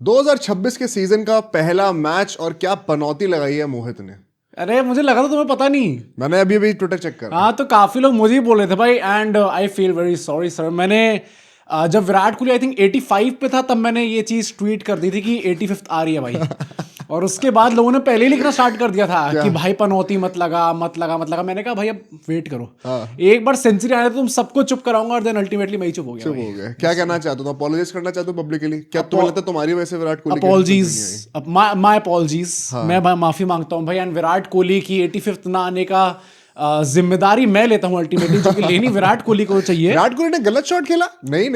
2026 के सीजन का पहला मैच और क्या पनौती लगाई है मोहित ने। अरे मुझे लगा था तुम्हें पता नहीं। मैंने अभी ट्विटर चेक करा। हाँ तो काफी लोग मुझे ही बोल रहे थे भाई and I feel very sorry sir. मैंने जब विराट कोहली आई थिंक 85 पे था तब मैंने ये चीज ट्वीट कर दी थी कि 85th आ रही है भाई। और उसके बाद लोगों ने पहले ही लिखना स्टार्ट कर दिया था कि भाई पनौती मत लगा। मैंने कहा भाई अब वेट करो। एक बार सेंचुरी आने तो तुम सबको चुप कराऊंगा और देन अल्टीमेटली मैं ही चुप हो गया। हो गया। क्या कहना चाहते हो? अपोलोजाइज करना चाहते हो पब्लिकली? क्या तुम्हें लगता है तुम्हारी वजह से Virat Kohli? Apologies, my apologies. मैं माफी मांगता हूँ भाई। एंड विराट कोहली की 85th ना आने का जिम्मेदारी मैं लेता हूं अल्टीमेटली, जो कि लेनी विराट कोहली को चाहिए। विराट कोहली ने गलत शॉट खेला? नहीं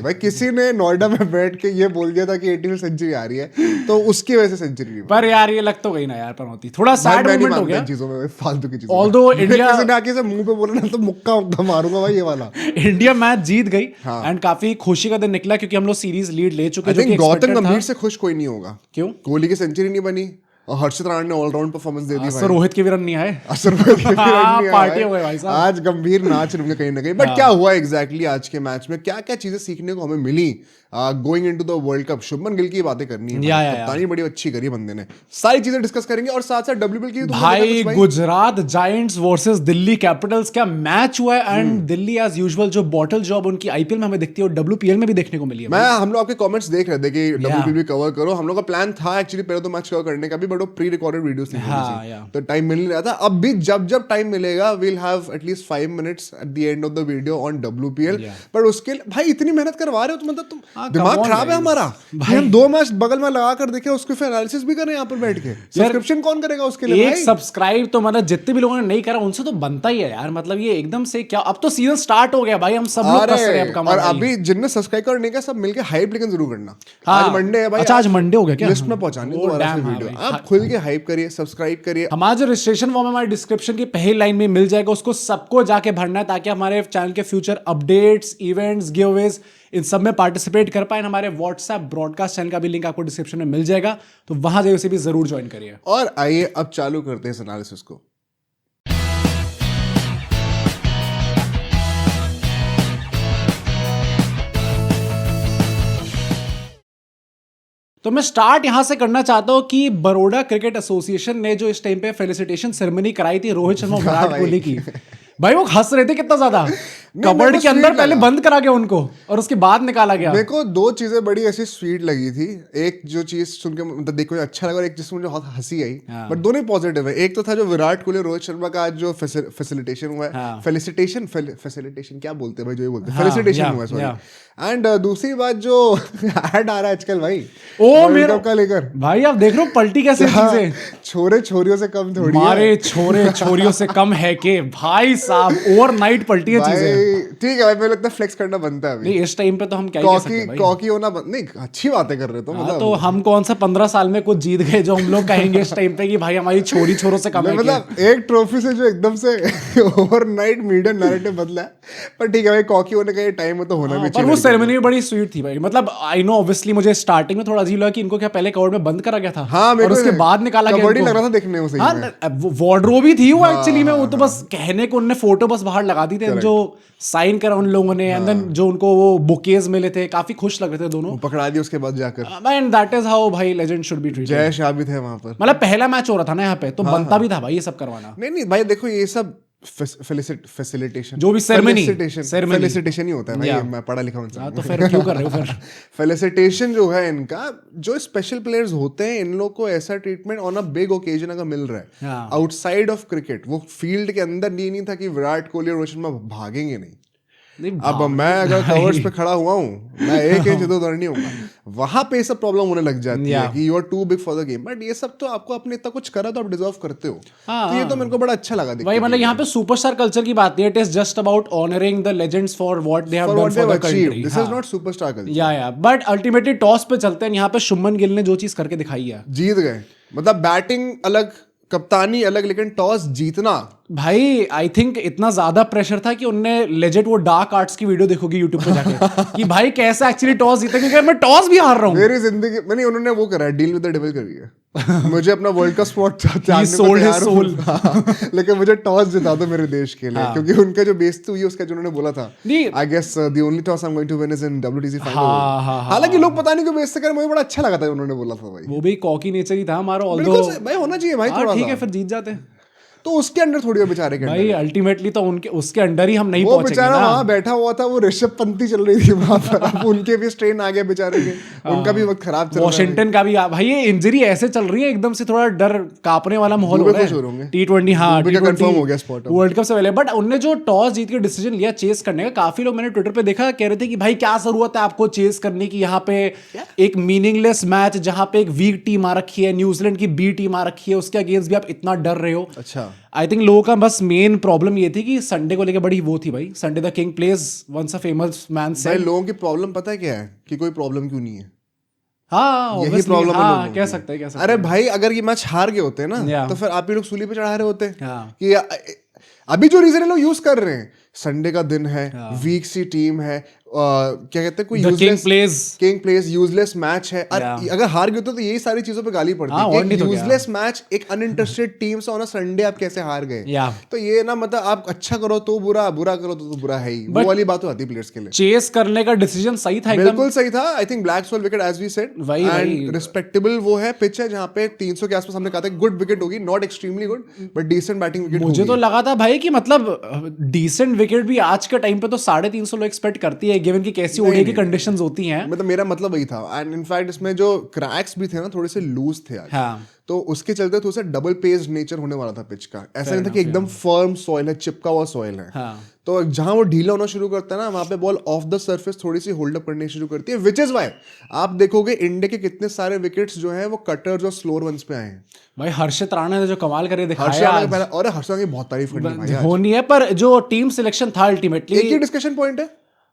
भाई, किसी ने नोएडा में बैठ के ये बोल दिया था कि 80th सेंचुरी आ रही है तो उसकी वजह से सेंचुरी नहीं। पर यार ये लग तो गई ना यार पनौती, थोड़ा सैड मोमेंट हो गया चीजों में, फालतू की चीजों। ऑल्दो इंडिया किसी ने आके से मुंह पे बोला ना तो मुक्का मारूंगा भाई ये वाला। इंडिया मैच जीत गई एंड काफी खुशी का दिन निकला क्योंकि हम लोग सीरीज लीड ले चुके हैं। गौतम गंभीर से खुश कोई नहीं होगा। क्यों? कोहली की सेंचुरी नहीं बनी और हर्षित राणा ने ऑलराउंड परफॉर्मेंस दे दी। रोहित के भी रन नहीं आए। पार्टी हो गई भाई साहब। आज गंभीर नाच रहे कहीं ना कहीं। बट क्या हुआ एग्जैक्टली आज के मैच में? क्या क्या चीजें सीखने को हमें मिली going into the world cup? Shubman Gill की बातें करनी है, कप्तानी बड़ी अच्छी करी बंदे ने। सारी चीजें डिस्कस करेंगे और साथ साथ डब्ल्यूपीएल की भाई Gujarat giants versus Delhi Capitals क्या मैच हुआ है। एंड दिल्ली एज यूजुअल जो बॉटल जॉब उनकी आईपीएल में हमें दिखती है और डब्ल्यूपीएल में भी देखने को मिली है। हम लोग आपके कमेंट्स देख रहे थे कि डब्ल्यूपीएल भी कवर करो। हम लोग का प्लान था एक्चुअली पहले तो मैच कवर करने का भी, बट वो प्री रिकॉर्डेड वीडियोस तो टाइम मिल नहीं रहा था। अब भी जब टाइम मिलेगा we'll have at least 5 minutes at the end of the video on WPL. पर उसके लिए भाई इतनी मेहनत करवा रहे हो तो मतलब तुम दिमाग खराब है हमारा। हम 2 मैच बगल में लगा कर देखे, उसके फिर एनालिसिस भी करें यहाँ पर बैठ के। सब्सक्रिप्शन कौन करेगा उसके लिए? एक सब्सक्राइब तो मतलब जितने भी लोगों ने नहीं करा उनसे तो बनता ही है यार। मतलब ये एकदम से क्या, अब तो सीजन स्टार्ट हो गया भाई, हम सब लोग कस रहे हैं अब कमाल। और अभी जिनने सब्सक्राइब कर नहीं किया सब मिलके हाइप लेकिन जरूर करना। आज मंडे है भाई। अच्छा आज मंडे हो गया क्या? लिस्ट में पहुंचाने दोबारा से वीडियो। आप खुल के हाइप करिए, सब्सक्राइब करिए। हमारा जो रजिस्ट्रेशन फॉर्म हमारे डिस्क्रिप्शन की पहली लाइन में मिल जाएगा, उसको सबको जाके भरना है ताकि हमारे चैनल के फ्यूचर अपडेट्स, इवेंट्स, गिवअवेज इन सब में पार्टिसिपेट कर पाए। हमारे व्हाट्सएप ब्रॉडकास्ट चैनल का भी लिंक आपको डिस्क्रिप्शन में मिल जाएगा, तो वहां जाइए उसे भी जरूर ज्वाइन करिए। और आइए अब चालू करते हैं इस एनालिसिस को। तो मैं स्टार्ट यहां से करना चाहता हूं कि बड़ौदा क्रिकेट एसोसिएशन ने जो इस टाइम पे फेलिसिटेशन सेरेमनी कराई थी रोहित शर्मा और विराट कोहली की, भाई वो हंस रहे थे कितना ज्यादा। कबर्ड के अंदर पहले बंद करा गया उनको और उसके बाद निकाला गया। मेरे को 2 चीजें बड़ी ऐसी स्वीट लगी थी। एक जो चीज सुन के मतलब देखो अच्छा लगा और एक चीज मुझे हंसी आई, बट दोनों पॉजिटिव है। एक तो था जो विराट कोहली रोहित शर्मा का आज जो फैसिलिटेशन हुआ है, फैसिलिटेशन क्या बोलते हैं भाई, जो ये बोलते हैं फैसिलिटेशन हुआ है, सॉरी। एंड दूसरी बात जो ऐड आ रहा है आजकल भाई ओ मेरा का लेकर, भाई आप देख रहे हो पलटी कैसे चीजें। छोरे छोरियों से कम थोड़ी है। हमारे छोरे छोरियों से कम है के भाई साहब, ओवरनाइट पलटी है चीजें। ठीक है भाई, मुझे लगता है फ्लेक्स करना बनता है अभी। नहीं इस टाइम पे तो हम क्या कह सकते हैं भाई। कॉकी होना नहीं, अच्छी बातें कर रहे हो मतलब। तो हम कौन सा 15 साल में कुछ जीत गए जो हम लोग कहेंगे इस टाइम पे कि भाई हमारी छोरी छोरों से कम है। मतलब एक ट्रॉफी से जो एकदम से ओवरनाइट मीडिया नैरेटिव बदला है। पर ठीक है भाई, कॉकी होने का ये टाइम तो होना भी चाहिए। पर वो सेरेमनी भी बड़ी स्वीट थी भाई। मतलब आई नो ऑब्वियसली मुझे स्टार्टिंग में थोड़ा अजीब लगा कि इनको क्या पहले कवर में बंद करा गया था। हाँ, और उसके बाद निकाला गया। कबड्डी लग रहा था देखने में। हाँ वार्डरोब ही थी वो एक्चुअली में। वो तो बस कहने को उन्होंने फोटो बस बाहर लगा दी थे जो साइन करा उन लोगों ने। एंड देन जो उनको वो बुकेज मिले थे, काफी खुश लग रहे थे दोनों। पकड़ा दिया उसके बाद जाकर। एंड दैट इज हाउ भाई legend should be treated. Jay Shah भी थे वहां पर। मतलब पहला मैच हो रहा था ना यहाँ पे, तो बनता भी था भाई ये सब करवाना। नहीं भाई देखो, ये सब फैसिलिटेशन जो भी फैसिलिटेशन ही होता है भाई। मैं पढ़ा लिखा इंसान। तो फिर क्यों कर रहे हो फिर? फैसिलिटेशन जो है इनका, जो स्पेशल प्लेयर्स होते हैं इन लोग को ऐसा treatment on a big occasion अगर मिल रहा है आउटसाइड ऑफ क्रिकेट, वो फील्ड के अंदर ये नहीं था कि विराट कोहली और रोहित शर्मा भागेंगे नहीं। अब मैं अगर कवर्स पे खड़ा हुआ हूँ, मैं एक इंच इधर उधर नहीं होगा, वहां पे सब प्रॉब्लम होने लग जाती है कि you are too big for the game. But ये सब तो आपको अपने इतना कुछ करा तो आप डिजर्व करते हो। तो ये तो मेरे को बड़ा अच्छा लगा। भाई मतलब यहाँ पे सुपरस्टार कल्चर की बात नहीं है। It is just about honouring the legends for what they have done for the country. This is not superstar culture. या बट अल्टीमेटली टॉस पे चलते हैं। यहाँ पे शुभमन गिल ने जो चीज करके दिखाई है, जीत गए। मतलब बैटिंग अलग, कप्तानी अलग, लेकिन टॉस जीतना भाई आई थिंक इतना ज्यादा प्रेशर था कि उनने लेजेंड वो डार्क आर्ट्स की वीडियो देखोगी यूट्यूब पे जाके कि भाई कैसे एक्चुअली टॉस जीता, क्योंकि मैं टॉस भी हार रहा हूँ। मेरी जिंदगी मैंने उन्होंने वो करा है, डील विद द डेविल करी है। मुझे अपना world cup spot sold his soul। लेकिन मुझे टॉस जिता दो मेरे देश के लिए, क्योंकि उनका जो बेइज्जती हुई उसका जो उन्होंने बोला था, I guess the only toss I am going to win is in WTC final. हालांकि लोग पता नहीं क्यों बेइज्जती कर, मुझे बड़ा अच्छा लगा था उन्होंने बोला था भाई। वो भी कॉकी नेचर ही था हमारा, बिल्कुल भाई होना चाहिए भाई थोड़ा ठीक है सा। फिर जीत जाते। तो उसके अंडर थोड़ी बेचारे के भाई अल्टीमेटली तो उनके उसके अंडर ही हम नहीं वो पहुंचेंगे बेचारा ना। वहां बैठा हुआ था, वो ऋषभ पंत चल रही थी वहां पर, अब उनके भी स्ट्रेन आ गया बेचारे के, उनका भी वक्त खराब चल रहा है। वॉशिंगटन का भी भाई ये इंजरी ऐसे चल रही है एकदम से, थोड़ा डर कांपने वाला माहौल हो रहा है। T20 हाँ कंफर्म हो गया स्पॉट वर्ल्ड कप से पहले। बट उनने जो टॉस जीत के डिसीजन लिया चेस करने का, काफी लोग मैंने ट्विटर पे देखा कह रहे थे कि भाई क्या जरूरत है आपको चेस करने की, यहाँ पे एक मीनिंगलेस मैच जहाँ पे एक वीक टीम आ रखी है, न्यूजीलैंड की बी टीम आ रखी है, उसके अगेंस्ट भी आप इतना डर रहे हो। अच्छा आई थिंक लोगों का बस मेन प्रॉब्लम ये थी कि संडे को लेके बड़ी वो थी भाई, Sunday the king plays once a famous man said. भाई लोगों की प्रॉब्लम पता है क्या है, कि कोई प्रॉब्लम क्यों नहीं है। हाँ यही प्रॉब्लम है हाँ, लोगों कह की। सकते हैं अरे भाई अगर ये मैच हार गए होते ना तो फिर आप ही लोग सूली पे चढ़ा रहे होते कि अभी जो रीजन लोग यूज कर रहे हैं, संडे का दिन है, वीक सी टीम है, क्या कहते हैं कोई किंग प्लेस यूजलेस मैच है, अगर हार गए तो यही सारी चीजों पे गाली पड़ती है। एक यूजलेस मैच, एक अनइंटरेस्टेड टीम से ऑन अ संडे आप कैसे हार गए। तो ये ना मतलब आप अच्छा करो तो बुरा, बुरा करो तो बुरा है ही, वो वाली बात तो आती है प्लेयर्स के लिए। चेस करने का डिसीजन सही था, बिल्कुल सही था। I think black soil wicket as we said, and respectable वो है पिच है जहां पे 300 के आसपास हमने कहा था गुड विकेट होगी, not extremely good but decent batting wicket. मुझे तो लगा था भाई कि मतलब डिसेंट विकेट भी आज के टाइम पे तो 350 लोग एक्सपेक्ट करती है, गिवन की कैसी ओडीआई की कंडीशंस होती हैं। मतलब मेरा मतलब वही था, एंड इनफैक्ट इसमें जो क्रैक्स भी थे ना थोड़े से लूज थे आज। हाँ। तो उसके चलते थोड़ा सा डबल पेस्ड नेचर होने वाला था पिच का, ऐसा नहीं था कि एकदम फर्म सॉइल है, चिपका हुआ सॉइल है। हाँ। तो जहां वो ढीला होना शुरू करता है ना, वहां पे बॉल ऑफ द सरफेस थोड़ी सी होल्ड अप करनी शुरू करती है, विच इज वाई आप देखोगे इंडिया के कितने सारे विकेट्स जो हैं वो कटर्स और स्लोअर वंस पे आए हैं। भाई हर्षित राणा ने जो कमाल करके दिखाया आज, और हर्षित राणा की बहुत तारीफ करनी भाई आज। होनी है, पर जो टीम सिलेक्शन था अल्टीमेटली एक ही डिस्कशन पॉइंट है,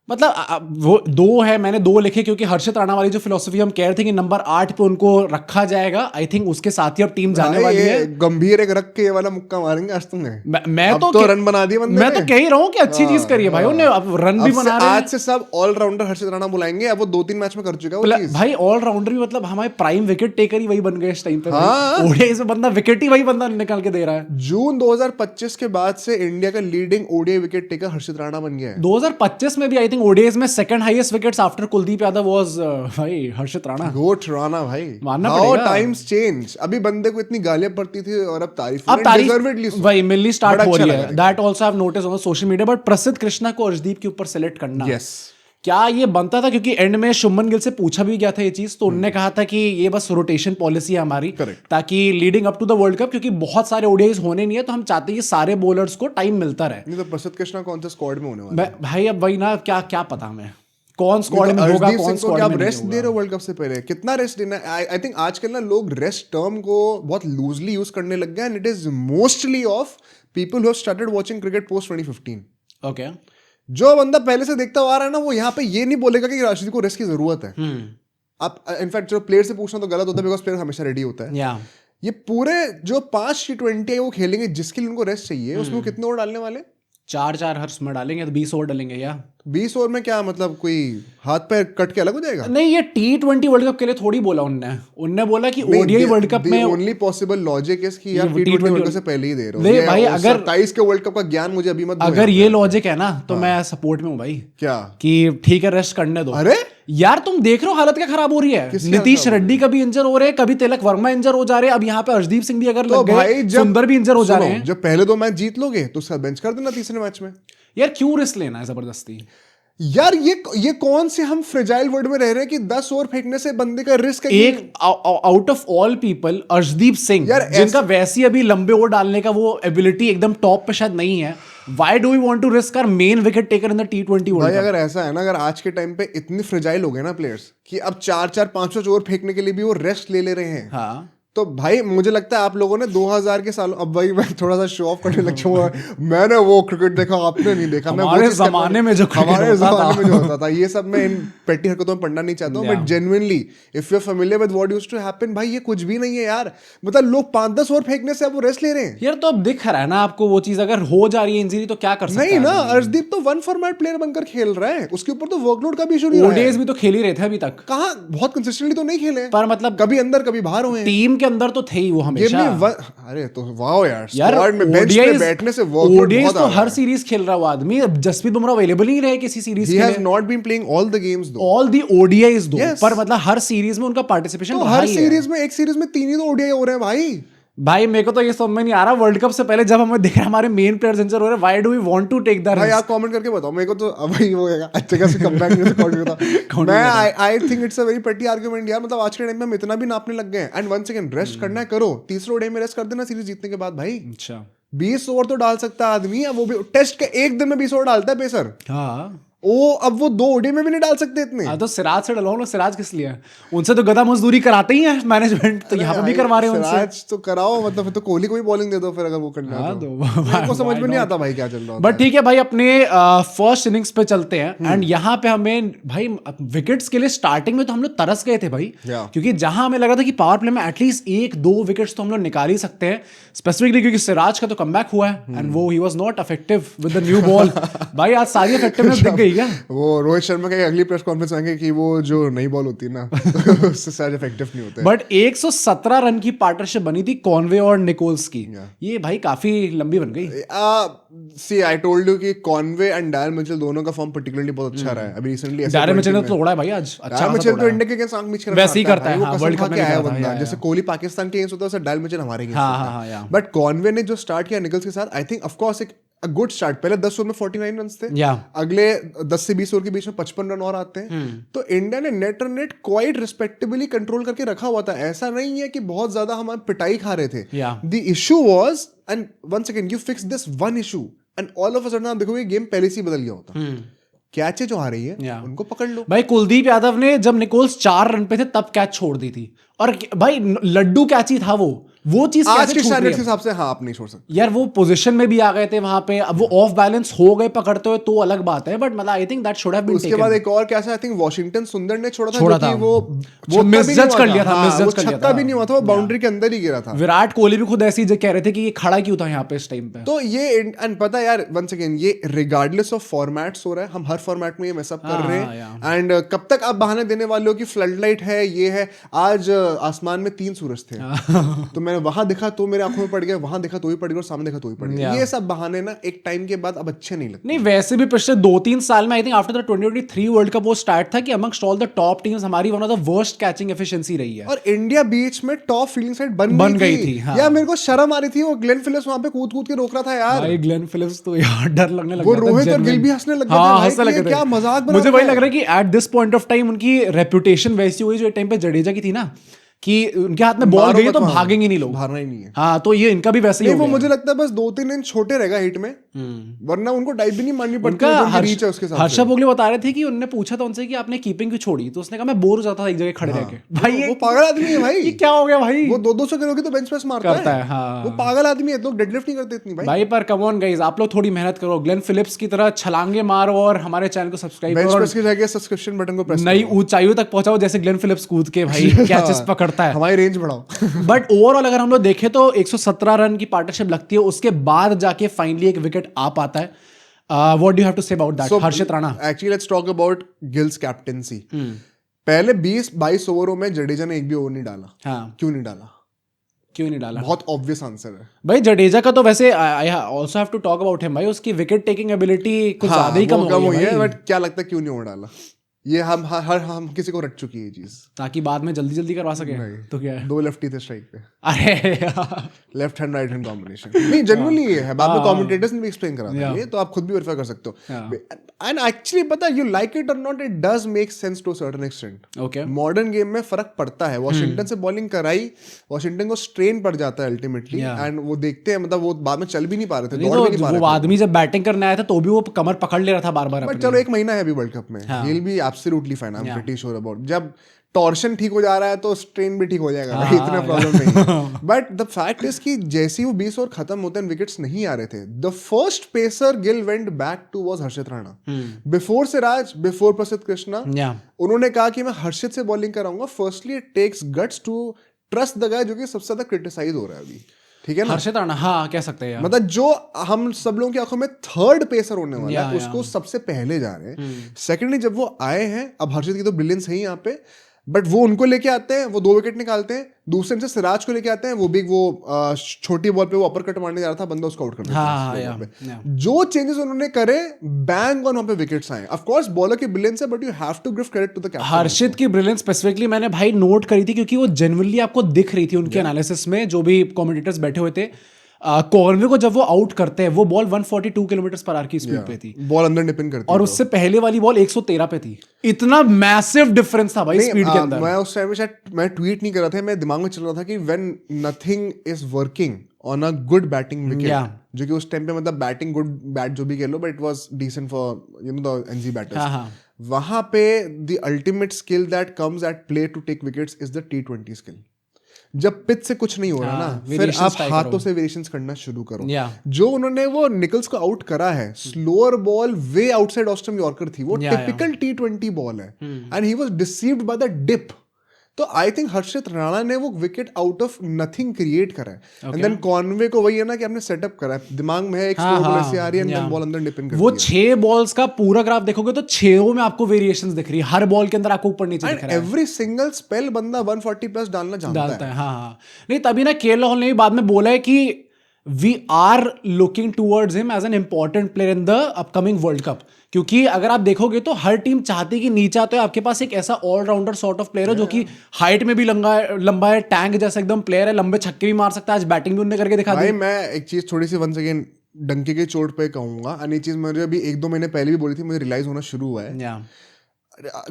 मतलब वो दो है, मैंने दो लिखे क्योंकि हर्षित राणा वाली जो फिलोसफी हम कह रहे थे कि नंबर 8 पे उनको रखा जाएगा, आई थिंक उसके साथ ही अब टीम जाने वाली है। गंभीर एक रख के ये वाला मुक्का मारेंगे आज तुमने। मैं तो रन बना दिए बंदे मैं तो कह ही रहा हूँ कि अच्छी चीज करी है भाई उन्होंने, अब रन भी बना रहे हैं। आज से सब ऑलराउंडर हर्षित राणा बुलाएंगे, अब वो 2-3 मैच में कर चुका है वो चीज। भाई ऑलराउंडर भी मतलब हमारे प्राइम विकेट टेकर ही वही बन गए इस टाइम पे। ओडीआई से बंदा विकेट ही वही बंदा निकाल के दे रहा है। जून 2025 के बाद से इंडिया का लीडिंग ओडीआई विकेट टेकर हर्षित राणा बन गया है। 2025 में भी आई थिंक ओडीआई में second highest wickets after Kuldeep Yadav was भाई हर्षित राणा। गोट राणा भाई, मानना हाउ पड़ेगा। Times change. अभी बंदे को इतनी गालियां पड़ती थी और अब तारीफ भाई मिलनी स्टार्ट हो रही है। That also I have notice on social media. But प्रसिद्ध कृष्णा को अर्शदीप के ऊपर सेलेक्ट करना, यस, क्या ये बनता था? क्योंकि एंड में शुभमन गिल से पूछा भी गया था ये चीज, तो उन्होंने कहा था कि ये बस रोटेशन पॉलिसी है हमारी, ताकि leading up to the world Cup, क्योंकि बहुत सारे ओडीआईज होने नहीं है, तो हम चाहते हैं कि सारे बॉलर्स को टाइम मिलता रहे। नहीं तो प्रसिद्ध कृष्णा कौन से स्क्वाड में होने वाला है भाई? अब वही ना, क्या क्या पता हमें कौन स्क्वाड में होगा, कौन स्क्वाड में नहीं। रेस्ट दे रहे हो वर्ल्ड कप से पहले, कितना रेस्ट देना है? आई थिंक आजकल ना लोग रेस्ट टर्म को बहुत लूजली यूज करने लग गए, and it is mostly of people who have started watching cricket post 2015। Okay, जो बंदा पहले से देखता आ रहा है ना, वो यहाँ पे ये नहीं बोलेगा कि राशिद को रेस्ट की जरूरत है। आप इनफैक्ट जो प्लेयर से पूछना तो गलत होता है, बिकॉज प्लेयर हमेशा रेडी होता है। ये पूरे जो 5 T20 है वो खेलेंगे, जिसके लिए उनको रेस्ट चाहिए, उसमें कितने ओवर डालने वाले? 4 हर्ष में डालेंगे तो 20 ओवर डालेंगे। या 20 ओवर में क्या मतलब कोई हाथ पैर कट के अलग हो जाएगा? नहीं, ये T20 वर्ल्ड कप के लिए थोड़ी बोला उनने बोला कि ओडीआई वर्ल्ड कप में ओनली पॉसिबल लॉजिक इज कि यार T20 वर्ल्ड कप से पहले ही दे रहे हो। नहीं भाई, अगर 27 के वर्ल्ड कप का ज्ञान मुझे अभी मत दो। अगर ये लॉजिक है ना तो मैं सपोर्ट में हूँ भाई। क्या कि ठीक है रेस्ट करने दो। अरे यार तुम देख रहे हो हालत क्या खराब हो रही है। नीतीश रेड्डी कभी इंजर हो रहे हैं, कभी तिलक वर्मा इंजर हो जा रहे हैं, अब यहाँ पे अर्शदीप सिंह भी अगर लग गए, सुंदर भी इंजर हो जा रहे हैं। जब पहले 2 मैच जीत लोगे तो उसका बेंच कर देना तीसरे मैच में। यार क्यों रिस्क लेना है जबरदस्ती? यार ये कौन से हम फ्रेजाइल वर्ल्ड में रह रहे हैं कि 10 ओवर फेंकने से बंदे का रिस्क है। एक out of all people Arshdeep Singh, जिनका वैसे अभी लंबे ओवर डालने का वो एबिलिटी एकदम टॉप पे शायद नहीं है, why do we want to risk our main wicket taker in the T20 World Cup? भाई अगर ऐसा है ना, अगर आज के टाइम पे इतने फ्रेजाइल हो गए ना प्लेयर्स कि अब 4-4 5-5 ओवर फेंकने के लिए भी वो रेस्ट ले रहे हैं, हाँ, तो भाई मुझे लगता है आप लोगों ने 2000 के सालों, अब भाई मैं थोड़ा सा शो ऑफ करने लग जाऊंगा, मैंने वो क्रिकेट देखा आपने नहीं देखा, मैं हमारे जमाने में जो हमारे जमाने में जो होता था, ये सब मैं इन पेटी हरकतों में पढ़ना नहीं चाहता हूँ, but genuinely if you are familiar with what used to happen, भाई ये कुछ भी नहीं है यार, मतलब लोग 5-10 ओवर फेंकने से अब वो रेस्ट ले रहे हैं यार। तो अब दिख रहा है ना आपको वो चीज, अगर हो जा रही है इंजरी तो क्या कर सकते नहीं ना। अर्शदीप तो वन फॉर्मेट प्लेयर बनकर खेल रहा है, उसके ऊपर तो वर्कलोड का भी इशू नहीं हैं। रहा है। ओडीआईज भी तो खेल ही रहे थे अभी तक, कहाँ बहुत कंसिस्टेंटली तो नहीं खेले, पर मतलब कभी अंदर कभी बाहर हुए हैं। टीम के अंदर तो थे ही वो हमेशा। अरे तो वाओ यार, यार स्क्वाड में बेंच पे बैठने से वर्कलोड ओडीआईज बहुत तो आ रहा हर है। सीरीज खेल रहा है वो आदमी। अब जसप्रीत बुमराह अवेलेबल नहीं रहे किसी सीरीज He के has लिए, not been playing all the games though. All the ODIs दो, Yes. पर मतलब हर सीरीज में उनका पार्टिसिपेशन तो हर सीरीज में, एक सीरीज में 3 ही तो ओडीआई हो रहे हैं भाई। भाई मेरे को तो ये समझ में नहीं आ रहा, वर्ल्ड कप से पहले जब हमें दिख रहा है हमारे मेन प्लेयर्स इंजर हो रहे हैं, why do we want to take the भाई आप कमेंट करके बताओ मेरे को, तो भाई वो अच्छे खासे कमबैक नहीं होता मैं I think it's a very पेटी आर्गुमेंट यार, मतलब आज के टाइम में हम इतना भी नापने लग गए हैं। एंड वन सेकंड, रेस्ट करना है करो, तीसरे डे में रेस्ट कर देना सीरीज जीतने के बाद भाई। अच्छा 20 ओवर तो डाल सकता है आदमी, अब वो भी टेस्ट के एक दिन में 20 ओवर डालता है पेसर। हाँ ओ अब वो 2 ओडी में भी नहीं डाल सकते इतने। तो सिराज से डलवाओ ना, सिराज किस लिए? उनसे तो गधा मजदूरी कराते ही है मैनेजमेंट, तो यहाँ पे भी करवा रहे हैं उनसे। सिराज तो कराओ, मतलब फिर तो कोहली को भी बॉलिंग दे दो फिर, अगर वो करना है तो। मेरे को समझ में नहीं आता भाई क्या चल रहा है। बट ठीक है भाई, अपने फर्स्ट इनिंग्स पे चलते हैं। एंड यहाँ पे हमें भाई विकेट्स के लिए स्टार्टिंग में तो हम लोग तरस गए थे भाई, क्योंकि जहां हमें लगा था कि पावर प्ले में एटलीस्ट 1-2 विकेट्स तो हम लोग निकाल ही सकते हैं, स्पेसिफिकली क्योंकि सिराज का तो कमबैक हुआ है एंड वो he was not effective with the new ball. भाई आज सारी इफेक्टिवनेस दिख गई क्या? वो रोहित शर्मा का अगली प्रेस कॉन्फ्रेंस आएंगे कि वो जो नई बॉल होती है ना उससे शायद इफेक्टिव नहीं होते। बट 117 रन की पार्टनरशिप बनी थी कॉनवे और निकोल्स की, ये भाई काफी लंबी बन गई। सी आई टोल्ड यू कि कॉनवे एंड डायल मिचेल दोनों का फॉर्म पर्टिकुलरली बहुत अच्छा रहा है अभी रिसेंटली। डायल मिचेल ने तोड़ा है भाई आज, अच्छा डायल मिचेल तो इंडिया के अगेंस्ट आंख मीच कर वैसे ही करता है, वो वर्ल्ड कप में आया बंदा, जैसे कोहली पाकिस्तान के अगेंस्ट होता है वैसे डायल मिचेल हमारे अगेंस्ट होता है। बट कॉनवे ने जो स्टार्ट किया निकल्स के साथ, आई थिंक ऑफ कोर्स एक गुड स्टार्ट। पहले 10 ओवर में 49 रन थे, अगले 10 से 20 ओवर के बीच में 55 रन और आते हैं। तो इंडिया ने net run rate quite respectably control करके रखा हुआ था, ऐसा नहीं है कि बहुत ज्यादा हम पिटाई खा रहे थे। The issue was, and one second, you fix this one issue and all of a sudden आप देखोगे गेम पहले से ही बदल गया होता। कैच जो आ रही है उनको पकड़ लो भाई। कुलदीप यादव ने जब निकोल्स 4 रन पे थे तब कैच छोड़ दी थी, और भाई लड्डू कैच ही था वो चीज आज के स्टैंडर्ड्स के हिसाब से हाँ आप नहीं छोड़ सकते यार। वो पोजीशन में भी आ गए थे वहां पे, अब वो ऑफ बैलेंस हो गए पकड़ते हुए तो अलग बात है, बट मतलब I think that should have been taken. उसके बाद एक और कैसा, आई थिंक वॉशिंगटन सुंदर ने छोड़ा था वो मिसजज कर लिया था, वो छक्का भी नहीं हुआ था, वो बाउंड्री के अंदर ही गिरा था। विराट कोहली भी खुद ऐसी कह रहे थे कि ये खड़ा क्यों था यहाँ पे इस टाइम पे। तो ये एंड पता है यार, वन सेकेंड, ये रिगार्डलेस ऑफ फॉर्मेट्स हो रहा है, हम हर फॉर्मेट में ये मैसअप कर रहे हैं। एंड कब तक आप बहाने देने वाले हो कि फ्लड लाइट है, ये है। आज आसमान में 3 सूरज थे तो मैंने वहां दिखा तो मेरे आंखों में पड़ गया, वहां देखा तो ही पड़ गया, और सामने देखा तो ही पड़ गया। ये सब बहाने ना एक टाइम के बाद अब अच्छे नहीं लगते। नहीं वैसे भी पिछले 2-3 साल में I think after the 2023 world cup वो स्टार्ट था कि amongst all the top teams हमारी one of the worst catching efficiency रही है, और इंडिया बीच में टॉप फील्डिंग साइड बन गई थी। यार मेरे को शर्म आ रही थी, वो ग्लेन फिलिप्स वहां पे कूद के रोक रहा था यार। भाई ग्लेन फिलिप्स तो यार डर लगने लग वो गया था, रोहित और गिल भी हंसने लग गए थे, क्या मजाक बना। मुझे वही लग रहा है कि at this point of time उनकी रेपुटेशन वैसी हुई जो एक टाइम पे जडेजा की थी ना, कि उनके हाथ में बॉल गई तो भागेंगे नहीं लोग, भागना ही नहीं है। हाँ तो ये इनका भी वैसे ही हो गया। वो मुझे लगता है बस 2-3 इंच छोटे रहेगा हिट में, वरना उनको डाइव भी नहीं मारनी पड़ती है, रीच है उसके साथ। हर्षा भोगले बता रहे थे कि उन्होंने पूछा था उनसे कि आपने कीपिंग क्यों छोड़ी, तो उसने कहा मैं बोर हो जाता था एक जगह खड़े रह के। भाई वो पागल आदमी है भाई, ये क्या हो गया भाई, वो 200 किलो की तो बेंच प्रेस मारता है। हाँ वो पागल आदमी है, लोग डेडलिफ्ट नहीं करते इतनी भाई। पर कम ऑन गाइस, आप लोग थोड़ी मेहनत करो, ग्लेन फिलिप्स की तरह छलांगे मारो और हमारे चैनल को सब्सक्राइब करो, बेंच प्रेस के सब्सक्रिप्शन बटन को प्रेस नई ऊंचाइयों तक पहुंचाओ जैसे ग्लेन फिलिप्स कूद के भाई कैचेस पकड़ता है, हमारी रेंज बढ़ाओ। बट ओवरऑल अगर हम लोग देखें तो 117 रन की पार्टनरशिप लगती है, उसके बाद जाके फाइनली एक विकेट आ पाता है। What do you have to say about that Harshit Rana? Actually let's talk about Gill's captaincy. पहले 20-22 ओवरों में जडेजा ने एक भी ओवर नहीं डाला। हाँ क्यों नहीं डाला? बहुत ऑब्वियस आंसर है भाई जडेजा का तो वैसे I also have to talk about him भाई, उसकी विकेट टेकिंग एबिलिटी कुछ ज्यादा ही कम हुई है, बट क्या लगता है क्यों नहीं ओवर डाला? ये हम किसी को रट चुकी है चीज, ताकि बाद में जल्दी करवा सके। तो क्या है, 2 लेफ्टी थे स्ट्राइक पे, अरे left hand right hand combination. नहीं जनरली ये है, बाद में कमेंटेटर्स ने भी एक्सप्लेन करा था ये, तो आप खुद भी वेरीफाई कर सकते हो। एंड एक्चुअली पता है, you like it or not, it does make sense to a certain extent. Okay modern game में फर्क पड़ता है। वॉशिंगटन से बॉलिंग कराई, वॉशिंगटन को स्ट्रेन पड़ जाता है अल्टीमेटली, एंड वो देखते हैं, मतलब वो बाद में चल भी नहीं पा रहे थे, दौड़ भी नहीं पा रहे थे। वो आदमी जब बैटिंग करने आया था तो भी वो कमर पकड़ ले रहा था बार-बार। बट चलो 1 महीना है अभी वर्ल्ड कप में, he will be absolutely fine, I am pretty sure about. जब टॉर्शन ठीक हो जा रहा है तो स्ट्रेन भी ठीक हो जाएगा भाई, इतना प्रॉब्लम नहीं है। बट द फैक्ट इज कि जैसे ही वो 20 ओवर खत्म होते हैं विकेट्स नहीं आ रहे थे, the first pacer Gill went back to was Harshit Rana. Before Siraj, before Prasidh Krishna, उन्होंने कहा कि मैं हर्षित से बॉलिंग कराऊंगा। Firstly it takes guts to trust the guy जो कि सबसे ज्यादा क्रिटिसाइज हो रहा है अभी, ठीक है ना, हर्षित राणा। हाँ, कह सकते हैं मतलब जो हम सब लोगों की आंखों में थर्ड पेसर होने वाला है उसको सबसे पहले जा रहे हैं। सेकेंडली जब वो आए हैं, अब हर्षित की तो ब्रिलियंस है ही यहाँ पे, बट वो उनको लेके आते हैं, वो 2 विकेट निकालते हैं। दूसरे से सिराज को लेके आते हैं, वो भी वो छोटी बॉल पे वो अपर कट मारने जा रहा था, बंदा उसको आउट कर देता है। जो चेंजेस उन्होंने करे, बैंग ऑन वहां पे विकेट्स आए। ऑफ कोर्स बॉलर की ब्रिलियंस है, but you have to give credit to the captain. Harshit की ब्रिलियंस स्पेसिफिकली मैंने भाई नोट करी थी, क्योंकि वो जेन्युइनली आपको दिख रही थी उनके एनालिसिस में, जो भी कमेंटेटर्स बैठे हुए थे। कॉनवे को जब वो आउट करते हैं, वो बॉल 142 किलोमीटर पर आवर की स्पीड पे थी, बॉल अंदर डिपिन करती और उससे पहले वाली बॉल 113 पे थी। इतना मैसिव डिफरेंस था भाई स्पीड के अंदर। मैं उस टाइम में शायद मैं ट्वीट नहीं कर रहा था, मैं दिमाग में चल रहा था कि when nothing is working on a good batting wicket, जो कि उस टाइम पे मतलब बैटिंग गुड बैट जो भी कह लो, but it was decent for you know the NZ batters. वहां पे the ultimate skill that comes at play to take wickets is the T20 skill. जब पिच से कुछ नहीं हो रहा ना, फिर आप हाथों से वेरिएशंस करना शुरू करो। जो उन्होंने वो निकल्स को आउट करा है, slower ball way outside off stump yorker थी, वो टिपिकल T20 बॉल है, and he was deceived by the dip. तो आई थिंक हर्षित राणा ने वो wicket out of nothing create करा है, एंड देन कॉनवे को वही है ना कि आपने सेटअप करा है, दिमाग में है एक स्लो बॉल ऐसे आ रही है, एंड देन बॉल अंदर डिपिन करती है। वो 6 बॉल्स का पूरा ग्राफ देखोगे तो 6 में आपको वेरिएशंस दिख रही है, हर बॉल के अंदर आपको ऊपर नीचे दिख रहा है। एवरी सिंगल स्पेल बंदा 140 प्लस डालना जानता है। हाँ। नहीं, तभी ना केएल राहुल ने भी बाद में बोला है कि we are looking towards him as an important player in the upcoming World Cup. क्योंकि अगर आप देखोगे तो हर टीम चाहती है कि नीचे आते हो आपके पास एक ऐसा ऑलराउंडर सॉर्ट ऑफ प्लेयर हो, जो कि हाइट में भी लंबा है, टैंक जैसा एकदम प्लेयर है, लंबे छक्के भी मार सकता है। आज बैटिंग भी उन्होंने करके दिखा दी। मैं एक चीज थोड़ी सी वंस अगेन डंके के चोट पे कहूंगा, और ये चीज मुझे अभी 1-2 महीने पहले भी बोली थी, मुझे रियलाइज होना शुरू हुआ है।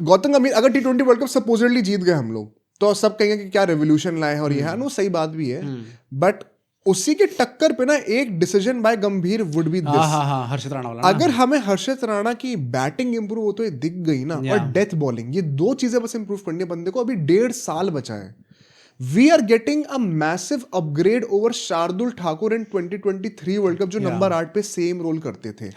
गौतम गंभीर अगर T20 वर्ल्ड कप सपोजिटली जीत गए हम लोग, तो सब कहेंगे कि क्या रेवोल्यूशन लाए हैं, और ये है नो, सही बात भी है, बट उसी के टक्कर पे ना एक डिसीजन बाय गंभीर वुड बी दिस। हर्षित राणा वाला। अगर हमें हर्षित राणा की बैटिंग इंप्रूव होते हुए दिख गई ना, और डेथ बॉलिंग, ये 2 चीजें बस इंप्रूव करनी है बंदे को। अभी 1.5 साल बचा है। We are getting a massive upgrade over Shardul Thakur in 2023 world Cup, जो नंबर 8 पे सेम रोल करते थे।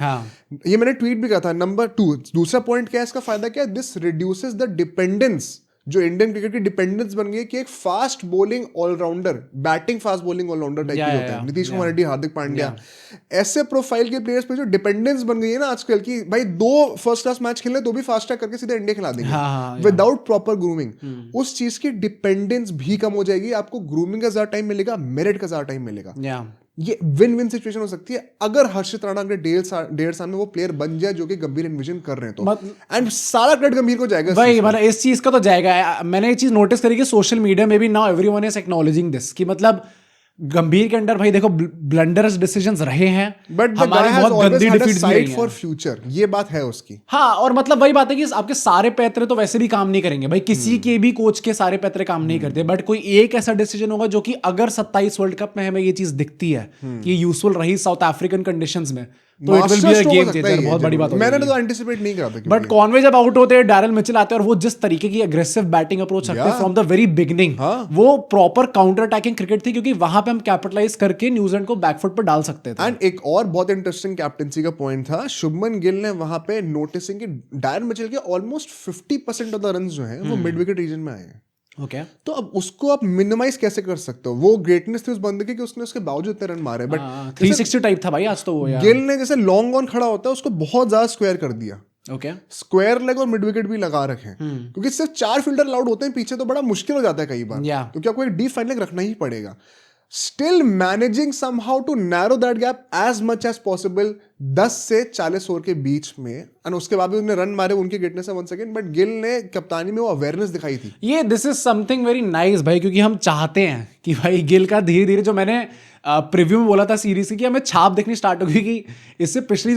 ये मैंने ट्वीट भी कहा था। नंबर 2, दूसरा पॉइंट क्या है, इसका फायदा क्या है, दिस रिड्यूसेस द डिपेंडेंस, जो इंडियन क्रिकेट की डिपेंडेंस बन गई है कि एक fast bowling allrounder, batting fast bowling allrounder type के होते हैं। नीतीश कुमार रेड्डी, हार्दिक पांड्या, ऐसे प्रोफाइल के प्लेयर्स पे जो डिपेंडेंस बन गई है ना आजकल की, भाई 2 फर्स्ट क्लास मैच खेलने तो भी फास्ट ट्रैक करके सीधे इंडिया खिला देंगे विदाउट प्रॉपर ग्रूमिंग। उस चीज की डिपेंडेंस भी कम हो जाएगी, आपको ग्रूमिंग का ज्यादा टाइम मिलेगा, मेरिट का ज्यादा टाइम मिलेगा। ये विन विन सिचुएशन हो सकती है अगर हर्षित राणा अगले 1.5 साल में वो प्लेयर बन जाए जो कि गंभीर इन्विजन कर रहे हैं तो, एंड सारा क्रेडिट गंभीर को जाएगा भाई। मतलब इस चीज का तो जाएगा। मैंने ये चीज नोटिस करी कि सोशल मीडिया में भी now everyone is acknowledging this, कि मतलब गंभीर के अंदर भाई देखो ब्लंडर्स डिसीजंस रहे हैं, बट हमारी बहुत गंदी डिफीट्स भी रही हैं फॉर फ्यूचर, ये बात है उसकी। हाँ, और मतलब वही बात है कि आपके सारे पैतरे तो वैसे भी काम नहीं करेंगे भाई, किसी के भी कोच के सारे पैतरे काम नहीं करते, बट कोई एक ऐसा डिसीजन होगा जो कि अगर 27 वर्ल्ड कप में हमें ये चीज दिखती है कि यूजफुल रही साउथ अफ्रीकन कंडीशंस में, तो it will be a game changer. बहुत बड़ी बात है। मैंने तो एंटिसिपेट नहीं करा था, बट कॉनवे जब आउट होते हैं, डैरेल मिचेल आते हैं, और वो जिस तरीके की एग्रेसिव बैटिंग अप्रोच रखते हैं फ्रॉम द वेरी बिगिनिंग, वो प्रॉपर काउंटर अटैकिंग क्रिकेट थी, क्योंकि वहां पे हम कैपिटलाइज करके न्यूजीलैंड को बैकफुट पर डाल सकते थे। एंड एक और बहुत इंटरेस्टिंग कैप्टेंसी का पॉइंट था, शुभमन गिल ने वहां पे नोटिसिंग कि डैरेल मिचेल के ऑलमोस्ट 50% ऑफ द रन्स जो हैं वो मिड विकेट रीजन में आए हैं। Okay. तो अब उसको आप मिनिमाइज कैसे कर सकते हो? वो ग्रेटनेस थी उस बंदे की कि उसने उसके बावजूद इतने रन मारे, बट 360 टाइप था भाई आज तो वो यार। गिल ने जैसे लॉन्ग ऑन खड़ा होता है उसको बहुत ज्यादा स्क्वायर कर दिया। Okay. स्क्वायर लेग और मिड विकेट भी लगा रखे, क्योंकि सिर्फ 4 फील्डर अलाउड होते हैं पीछे, तो बड़ा मुश्किल हो जाता है कई बार, क्योंकि आपको एक डीप फाइन लेग रखना ही पड़ेगा। Still managing somehow to narrow that gap as much as possible 10 से 40 ओवर के बीच में, और उसके बाद भी उन्होंने रन मारे, उनकी ग्रेटनेस है वन सेकंड, बट गिल ने कप्तानी में वो अवेयरनेस दिखाई थी। ये this is something very nice भाई, क्योंकि हम चाहते हैं कि भाई गिल का धीरे धीरे, जो मैंने प्रीव्यू में बोला था सीरीज की कि हमें छाप देखनी स्टार्ट होगी कि इससे पिछली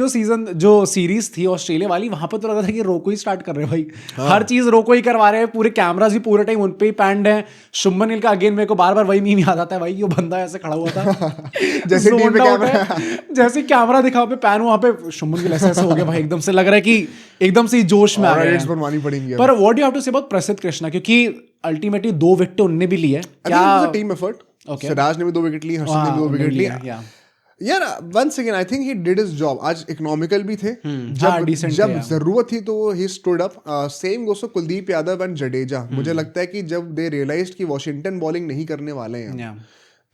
जो सीरीज थी ऑस्ट्रेलिया वाली, वहां पे तो लग रहा था कि रोको ही स्टार्ट कर रहे हैं भाई। हर चीज रोको ही करवा रहे हैं, पूरे कैमरास भी पूरे टाइम उन पे ही पैंड है। शुभमन गिल का अगेन मेरे को बार बार वही मीम याद आता है भाई, ये बंदा ऐसे खड़ा हुआ था जैसे टीवी पे कैमरा, जैसे कैमरा दिखा पे पैन, वहां पे शुभमन गिल ऐसे हो गया भाई, एकदम से लग रहा है कि एकदम से जोश में आ गया है। बनवानी पड़ेंगी। पर what you have to say about Prasidh Krishna, क्योंकि अल्टीमेटली 2 विकेट उनने भी लिए, क्या टीम एफर्ट। सिराज ने भी 2 विकेट ली, हर्षित ने भी 2 विकेट ली यार। Once again I think he did his job. आज इकोनॉमिकल भी थे, जब जरूरत थी तो he stood up. Same goes to Kuldeep Yadav and Jadeja. मुझे लगता है कि जब दे रियलाइज्ड कि वॉशिंगटन बॉलिंग नहीं करने वाले हैं,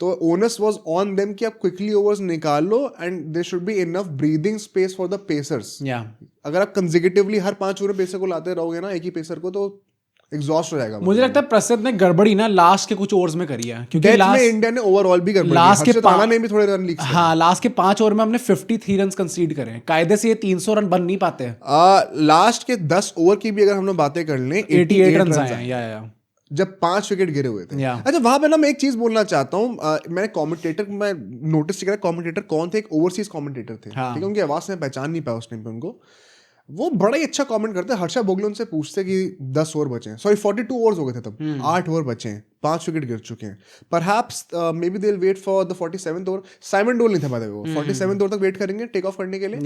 तो ओनस वाज ऑन देम कि आप क्विकली ओवर्स निकाल लो and there should be enough breathing space for the pacers. अगर आप कंसेक्यूटिवली हर 5 ओवर पेसर को लाते रहोगे ना, एक ही पेसर को, तो एग्जॉस्ट हो जाएगा। मुझे लगता है प्रसिद्ध ने गड़बड़ी ना लास्ट के कुछ ओवर्स में करी है, क्योंकि लास्ट में इंडिया ने ओवरऑल भी गड़बड़ी, लास्ट के 5 ने भी थोड़े रन लीक। हाँ, लास्ट के 5 ओवर में हमने 53 रन कंसीड करे। कायदे से ये 300 रन बन नहीं पाते। लास्ट के 10 ओवर की भी अगर हम लोग बातें कर लें, 88 रन आए या जब 5 विकेट गिरे हुए थे। अच्छा, वहां पे ना मैं एक चीज बोलना चाहता हूँ। मैंने कमेंटेटर में नोटिस किया, कमेंटेटर कौन थे, एक ओवरसीज कमेंटेटर थे, ठीक है, उनकी आवाज से मैं पहचान नहीं पाया उस टाइम पे उनको। वो बड़ा ही अच्छा कमेंट करते हैं। हर्षा बोगले उनसे पूछते कि 10 ओवर बचे हैं, सॉरी 42 ओवर्स हो गए थे तब, 8 ओवर बचे हैं, 5 विकेट गिर चुके हैं, perhaps may be they will wait for the 47th over. Simon Doull नहीं था, वो 47th ओवर तक वेट करेंगे टेक ऑफ करने के लिए।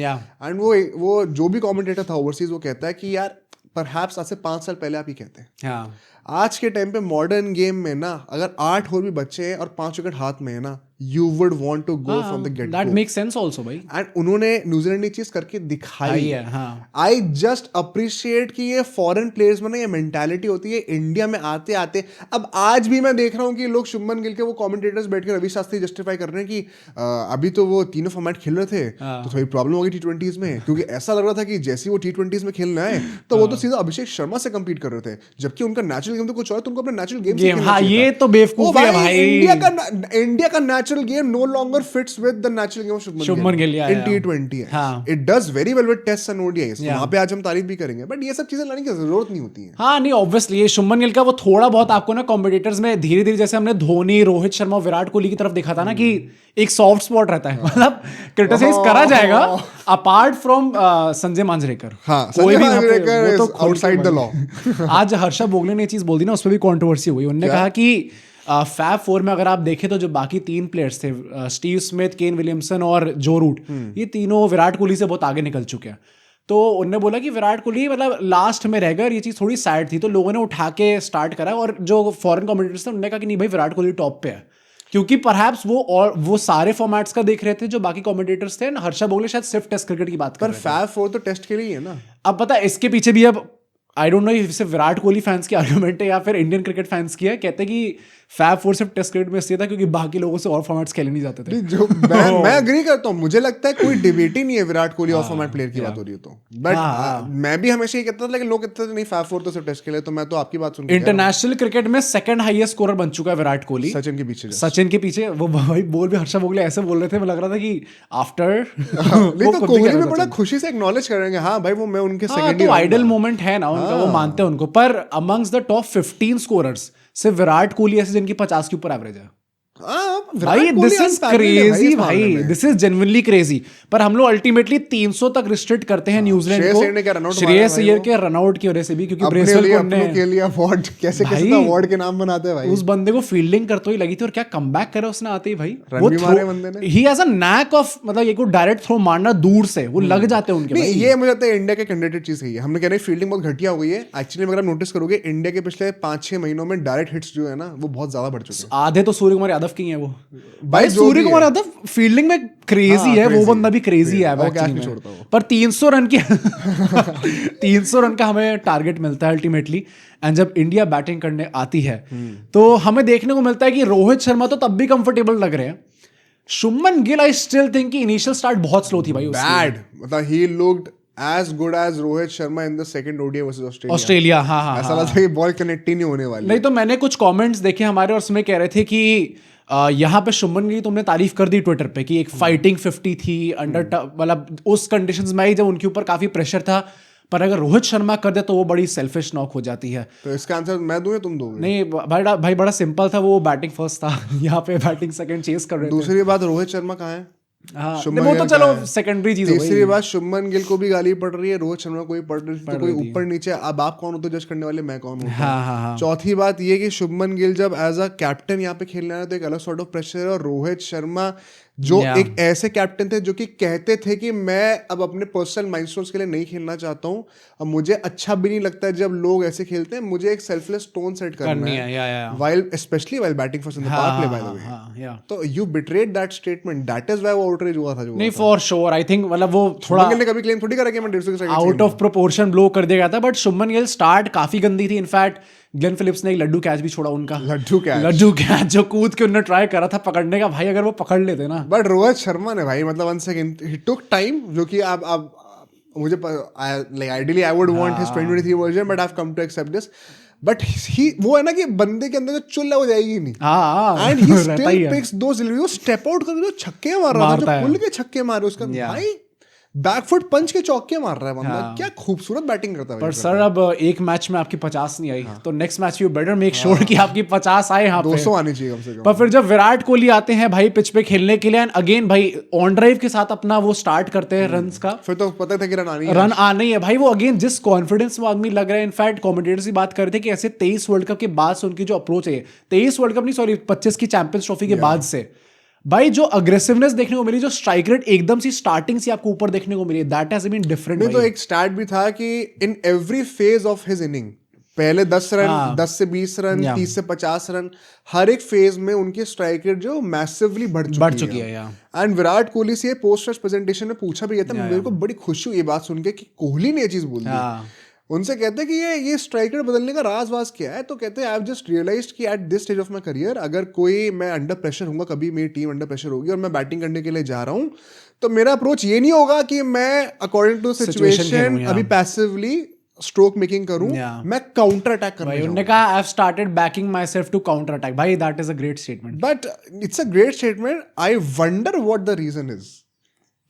एंड वो जो भी कमेंटेटर था ओवरसीज, वो कहता है कि यार परहैप्स आज से 5 साल पहले आप ही कहते हैं। आज के टाइम पे मॉडर्न गेम में ना, अगर 8 ओवर भी बचे हैं और 5 विकेट हाथ में है ना, you would want to go from the get-go. That makes sense also भाई। And उन्होंने न्यूजीलैंड ने चीज करके दिखाई है। I just appreciate कि ये फॉरेन प्लेयर्स में ना ये मेंटालिटी होती है। इंडिया में आते आते अब आज भी मैं देख रहा हूँ कि लोग शुभमन गिल के वो कमेंटेटर्स बैठ के रवि शास्त्री जस्टिफाई कर रहे हैं कि अभी तो वो तीनों फॉर्मेट खेल रहे थे तो थोड़ी प्रॉब्लम होगी T20s में, क्योंकि ऐसा लग रहा था कि जैसे वो T20s में खेलना है तो वो तो सीधा अभिषेक शर्मा से कम्पीट कर रहे थे, जबकि उनका नेचुरल गेम तो कुछ और, तो उनको अपना नेचुरल गेम से खेलना चाहिए। ये तो बेवकूफी है भाई। इंडिया का natural game no longer fits with the natural game of Shubman Gill in T20 है। It does very well with tests and ODIs। वहाँ पे आज हम तारीफ भी करेंगे, बट ये सब चीजें लाने की जरूरत नहीं होती है। हाँ नहीं, ऑब्वियसली ये शुभमन गिल का वो थोड़ा बहुत आपको ना कॉम्पिटिटर्स में धीरे धीरे, जैसे हमने धोनी, रोहित शर्मा, विराट कोहली की तरफ देखा था ना, कि एक सॉफ्ट स्पॉट रहता है, मतलब क्रिटिसाइज करा जाएगा अपार्ट फ्रॉम संजय मांजरेकर। कोई भी आउटसाइड द लॉ। आज हर्षा बोगले ने ये चीज बोल दी ना, उस पर भी कॉन्ट्रोवर्सी हुई। उन्होंने कहा कि फैब 4 में अगर आप देखें तो जो बाकी 3 प्लेयर्स थे, स्टीव स्मिथ, केन विलियमसन और जो रूट, ये तीनों विराट कोहली से बहुत आगे निकल चुके हैं। तो उन्होंने बोला कि विराट कोहली मतलब लास्ट में रह गए, और ये चीज़ थोड़ी सैड थी, तो लोगों ने उठा के स्टार्ट करा। और जो फॉरेन कमेंटेटर्स थे उन्होंने कहा कि नहीं भाई, विराट कोहली टॉप पे है, क्योंकि परहैप्स वो सारे फॉर्मेट्स का देख रहे थे जो बाकी कमेंटेटर्स थे। हर्षा बोगले शायद सिर्फ टेस्ट क्रिकेट की बात कर रहे थे, पर फैब 4 तो टेस्ट के लिए ही है ना। अब पता है इसके पीछे भी, अब आई डोंट नो सिर्फ विराट कोहली फैंस की आर्गुमेंट है या फिर इंडियन क्रिकेट फैंस की है। कहते हैं कि फैब 4 सिर्फ टेस्ट क्रिकेट में इसलिए था क्योंकि बाकी लोगों से और फॉर्मेट्स खेले नहीं जाते थे। जो मैं एग्री करता हूँ, मुझे लगता है कोई डिबेट ही नहीं है विराट कोहली और फॉर्मेट प्लेयर की बात हो रही है तो। बट मैं भी हमेशा ये कहता था, लेकिन लोग कहते थे नहीं फैब 4 तो सिर्फ टेस्ट खेले, तो मैं तो आपकी बात सुन। इंटरनेशनल क्रिकेट में सेकंड हाईएस्ट स्कोरर बन चुका है विराट कोहली, सचिन के पीछे। वो भाई बोल भी हर्षा बोगले ऐसे बोल रहे थे, मुझे लग रहा था कि आफ्टर तो कोहली भी बड़ा खुशी से एक्नॉलेज करेंगे, हाँ भाई वो मैं उनके सेकंड आइडल मोमेंट है ना उनका, वो मानते हैं उनको। पर अमंग्स द टॉप 15 स्कोरर्स सिर्फ विराट कोहली ऐसे जिनकी 50 के ऊपर एवरेज है। भाई दिस इज क्रेजी भाई, दिस इज जेन्युइनली क्रेजी। पर हम लोग अल्टीमेटली 300 तक रिस्ट्रिक्ट करते हैं न्यूजीलैंड को, श्रेयस अय्यर के रनआउट की वजह से भी, क्योंकि ब्रेसवेल को हमने के लिए अवार्ड कैसे अवार्ड के नाम बनाते हैं भाई। उस बंदे को फील्डिंग करते ही लगी थी, और क्या कमबैक करे उसने आते ही भाई। वो मारे बंदे ने, he has a knack of, मतलब ये को डायरेक्ट थ्रो मारना दूर से वो लग जाते हैं उनके भाई। ये मुझे लगता है इंडिया के कंडेटेड चीज है। हमने कह रहे हैं फील्डिंग बहुत घटिया हो गई है। एक्चुअली अगर आप नोटिस करोगे, इंडिया के पिछले 5-6 महीनों में डायरेक्ट हिट्स जो है ना, वो बहुत ज्यादा बढ़ चुके हैं। आधे तो सूर्य कुमार यादव की है वो भाई। सूर्य कुमार यादव फील्डिंग में क्रेजी है, वो बंदा भी क्रेजी है। पर 300 रन की 300 रन का हमें टारगेट मिलता है अल्टीमेटली। एंड जब इंडिया बैटिंग करने आती है तो हमें देखने को मिलता है कि रोहित शर्मा तो तब भी कंफर्टेबल लग रहे हैं। Shubman Gill I still think कि इनिशियल स्टार्ट बहुत स्लो थी भाई। बैड, मतलब he looked as good as Rohit Sharma in the second ODI versus Australia. हाँ, ऐसा लगा था कि बॉल कनेक्ट ही नहीं होने वाली। नहीं तो मैंने कुछ कमेंट्स देखे हमारे, और उसमें कह रहे थे कि यहाँ पे शुभमन गिल तुमने तारीफ कर दी ट्विटर पे कि एक फाइटिंग 50 थी अंडर, मतलब उस कंडीशंस में ही जब उनके ऊपर काफी प्रेशर था, पर अगर रोहित शर्मा कर दे तो वो बड़ी सेल्फिश नॉक हो जाती है। तो इसका आंसर मैं दूं या तुम दोगे? नहीं भाई बड़ा सिंपल था, वो बैटिंग फर्स्ट था यहाँ पे बैटिंग सेकंड चेस कर रहे थे। दूसरी बात, रोहित शर्मा कहाँ है? हाँ वो तो चलो सेकेंडरी चीज हो गई। तीसरी बात, शुभमन गिल को भी गाली पड़ रही है, रोहित शर्मा को भी पड़ रही है, तो कोई ऊपर नीचे, अब आप कौन हो तो जज करने वाले, मैं कौन हूँ? हाँ। चौथी बात ये कि शुभमन गिल जब एज अ कैप्टन यहाँ पे खेलने आया तो एक अलग सॉर्ट ऑफ प्रेशर है, और रोहित शर्मा जो एक ऐसे कैप्टन थे जो कि कहते थे कि मैं अब अपने पर्सनल माइलस्टोन्स के लिए नहीं खेलना चाहता हूँ, अब मुझे अच्छा भी नहीं लगता है जब लोग ऐसे खेलते हैं, मुझे एक सेल्फलेस टोन सेट करना है while specially while batting for the power play by the way. तो you betrayed that statement, that is why वो आउटरेज हुआ था जो नहीं फॉर श्योर। आई थिंक मतलब वो थोड़ा शुभमन गिल ने कभी क्लेम थोड़ी करा कि मैं 150 आउट ऑफ प्रोपोर्शन ब्लो कर दिया गया था, बट शुभमन गिल स्टार्ट काफी गंदी थी। इनफैक्ट ग्लेन फिलिप्स ने एक लड्डू कैच भी छोड़ा उनका, लड्डू कैच जो कूद के उन्होंने ट्राई करा था पकड़ने का, भाई अगर वो पकड़ लेते ना। बट रोहित शर्मा ने भाई मतलब 1 सेकंड ही टुक टाइम, जो कि आप मुझे like ideally I would want his 2023 version, but I have come to accept this. But he वो है ना कि बंदे के अंदर जो चुल है वो जाएगी नहीं, एंड ही स्टिल पिक्स दोस, वो स्टेप आउट करके जो छक्के मार रहा था, जो पुल के छक्के मारे उसका, भाई बैकफुट पंच के चौके मार रहा है बंदा, क्या खूबसूरत बैटिंग करता है। पर सर अब एक मैच में आपकी 50 नहीं आई, तो next match you better make sure कि आपकी 50 आए यहाँ पे, 200 आनी चाहिए कम से कम। पर फिर जब विराट कोहली आते हैं भाई पिच पे खेलने के लिए, एंड अगेन भाई ऑन ड्राइव के साथ अपना वो स्टार्ट करते हैं रन्स का, फिर तो पता था कि रन आना ही है भाई। वो अगेन जिस कॉन्फिडेंस में आदमी लग रहा है, इनफैक्ट कमेंटेटर्स की बात कर रहे थे कि ऐसे 23 वर्ल्ड कप के बाद से उनकी जो अप्रोच है, 23 वर्ल्ड कप नहीं सॉरी 25 की चैंपियंस ट्रॉफी के बाद से भाई जो अग्रेसिवनेस देखने को मिली, जो स्ट्राइक रेट एकदम सी स्टार्टिंग से आपको ऊपर देखने को मिली, दैट हैज बीन डिफरेंट। नहीं तो एक स्टैट भी था कि in every phase of his inning, पहले 10 रन 10 से 20 रन 30 से 50 रन, हर एक फेज में उनकी स्ट्राइक रेट जो मैसिवली बढ़ चुकी है। एंड विराट कोहली से पोस्ट मैच प्रेजेंटेशन में पूछा भी गया था, मेरे को बड़ी खुशी हुई ये बात सुन के कि कोहली ने ये चीज बोल दी। उनसे कहते हैं कि ये स्ट्राइक रेट बदलने का राज क्या है, तो कहते हैं आई हैव जस्ट रियलाइज्ड कि at this stage of my career, अगर कोई मैं अंडर प्रेशर हूँ, कभी मेरी टीम अंडर प्रेशर होगी और मैं बैटिंग करने के लिए जा रहा हूँ, तो मेरा अप्रोच ये नहीं होगा कि मैं अकॉर्डिंग टू सिचुएशन अभी पैसिवली स्ट्रोक मेकिंग करूं, मैं काउंटर अटैक करना चाहूंगा। उन्होंने कहा I have started backing myself to counter attack, भाई that is a great statement. But it's a great statement, I wonder what the reason is.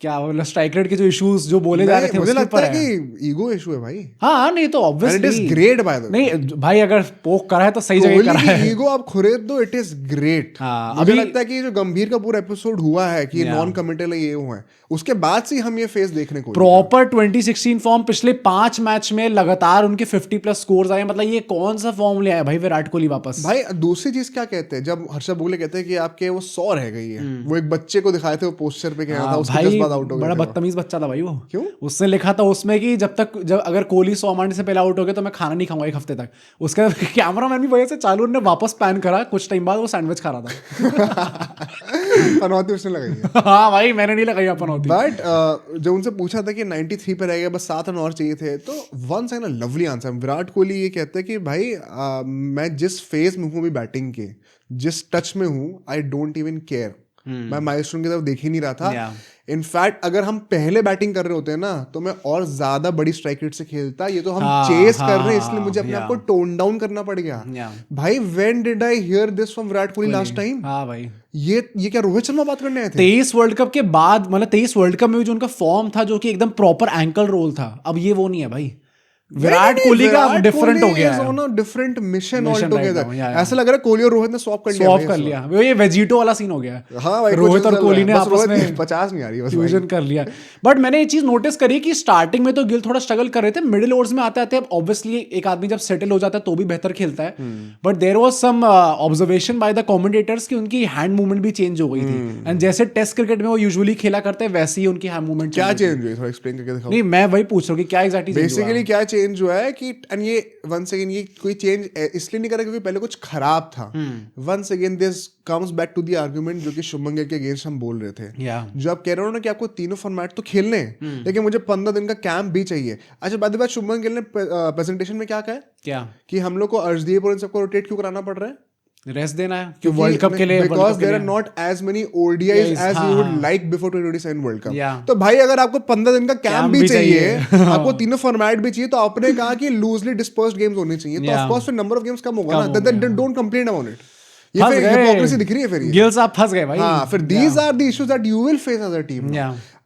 क्या मतलब स्ट्राइक रेट के जो इश्यूज जो बोले जा रहे थे, मुझे लगता है कि ईगो इशू है भाई। हाँ नहीं तो obviously it is great bye the वे। नहीं भाई अगर पोक करा है तो सही जगह करा है। ईगो आप खरीद दो, इट इज ग्रेट। मुझे लगता है कि जो गंभीर का पूरा एपिसोड हुआ है कि नॉन कमिटल ये हुआ है, उसके बाद से हम ये फेस देखने को प्रॉपर 2016 फॉर्म, पिछले 5 मैच में लगातार उनके 50+ स्कोर्स आए, मतलब ये कौन सा फॉर्म ले आया भाई विराट कोहली वापस। भाई दूसरी चीज क्या कहते हैं, जब हर्षा भोगले कहते हैं कि आपके वो 100 रह गई है, वो एक बच्चे को दिखाए थे, वो पोस्टर पे गया था, उसके 10 बाद आउट हो गया, बड़ा बदतमीज बच्चा था भाई वो। क्यों? उसने लिखा था उसमें कि जब अगर कोहली 100 मारने से पहले आउट हो गया तो मैं खाना नहीं खाऊंगा 1 हफ्ते तक। उसका कैमरामैन भी वजह से चालू ने वापस पैन करा, कुछ टाइम बाद वो सैंडविच खा रहा था। पनौती उसने लगाई है। हाँ भाई मैंने नहीं लगाई पनौती। बट जब उनसे पूछा था कि 93 पे रह गया, बस 7 रन और चाहिए थे, तो one second lovely answer. Virat Kohli ये कहते हैं कि भाई मैं जिस फेज में हूँ अभी बैटिंग के, जिस टच में हूँ, आई डोंट इवन केयर, मैं माइलस्टोन की तरफ देख ही नहीं रहा था। इनफैक्ट अगर हम पहले बैटिंग कर रहे होते हैं ना, तो मैं और ज्यादा बड़ी स्ट्राइक रेट से खेलता। ये तो हम चेस कर रहे हैं, इसलिए मुझे अपने आप को टोन डाउन करना पड़ गया। भाई when did I hear this from Virat Kohli last time? हाँ भाई ये क्या रोहित शर्मा बात करने आए थे? 23 वर्ल्ड कप के बाद, मतलब 23 वर्ल्ड कप में भी जो उनका फॉर्म था, जो कि एकदम प्रॉपर एंकल रोल था, अब ये वो नहीं है भाई। विराट कोहली का डिफरेंट हो गया है, on a different mission all together. ऐसा लग रहा है कोहली और रोहित ने स्वैप कर लिया। वो ये वेजिटो वाला सीन हो गया। हाँ भाई, रोहित और कोहली ने आपस में 50 नहीं आ रही, बस फ्यूजन कर लिया। बट मैंने ये चीज नोटिस करी कि स्टार्टिंग में तो गिल थोड़ा स्ट्रगल कर रहे थे, मिडिल ओवर्स में आते आते अब ऑब्वियसली एक आदमी जब सेटल हो जाता है तो भी बेहतर खेलता है। But there was some observation by the commentators कि उनकी हैंड मूवमेंट भी चेंज हो गई थी, एंड जैसे टेस्ट क्रिकेट में वो यूजुअली खेला करते हैं वैसे ही उनकी हैंड मूवमेंट क्या चेंज हुई, थोड़ा एक्सप्लेन करके दिखाओ। नहीं मैं वही पूछ रहा हूँ कि क्या एग्जैक्टली बेसिकली क्या चेंज हुआ है कि, एंड ये वंस अगेन ये कोई चेंज इसलिए नहीं करा क्योंकि पहले कुछ खराब था। Once again this comes back to the argument जो कि शुभमन गिल के अगेंस्ट हम बोल रहे थे, जो आप कह रहे हो ना कि आपको तीनों फॉर्मेट तो खेलने हैं, लेकिन मुझे 15 दिन का कैंप भी चाहिए। अच्छा बाद बात शुभमन गिल ने प्रेजेंटेशन में क्या कहा कि हम लोग को अर्शदीप और इन सबको रोटेट क्यों कराना पड़ रहा है, रेस्ट देना है कि वर्ल्ड कप के लिए, because there are not as many ODIs as you would like before 2027 World Cup. तो भाई अगर आपको 15 दिन का कैंप भी चाहिए, आपको तीनों फॉर्मेट भी चाहिए, तो आपने कहा कि लूजली डिस्पर्स्ड गेम्स होने चाहिए, तो ऑफ कोर्स फिर नंबर ऑफ गेम्स कम होगा ना। Then don't complain about it. ये फिर हिपोक्रेसी दिख रही है फिर। गिल साहब फंस गए भाई। हाँ, फिर these are the issues that you will face as a team.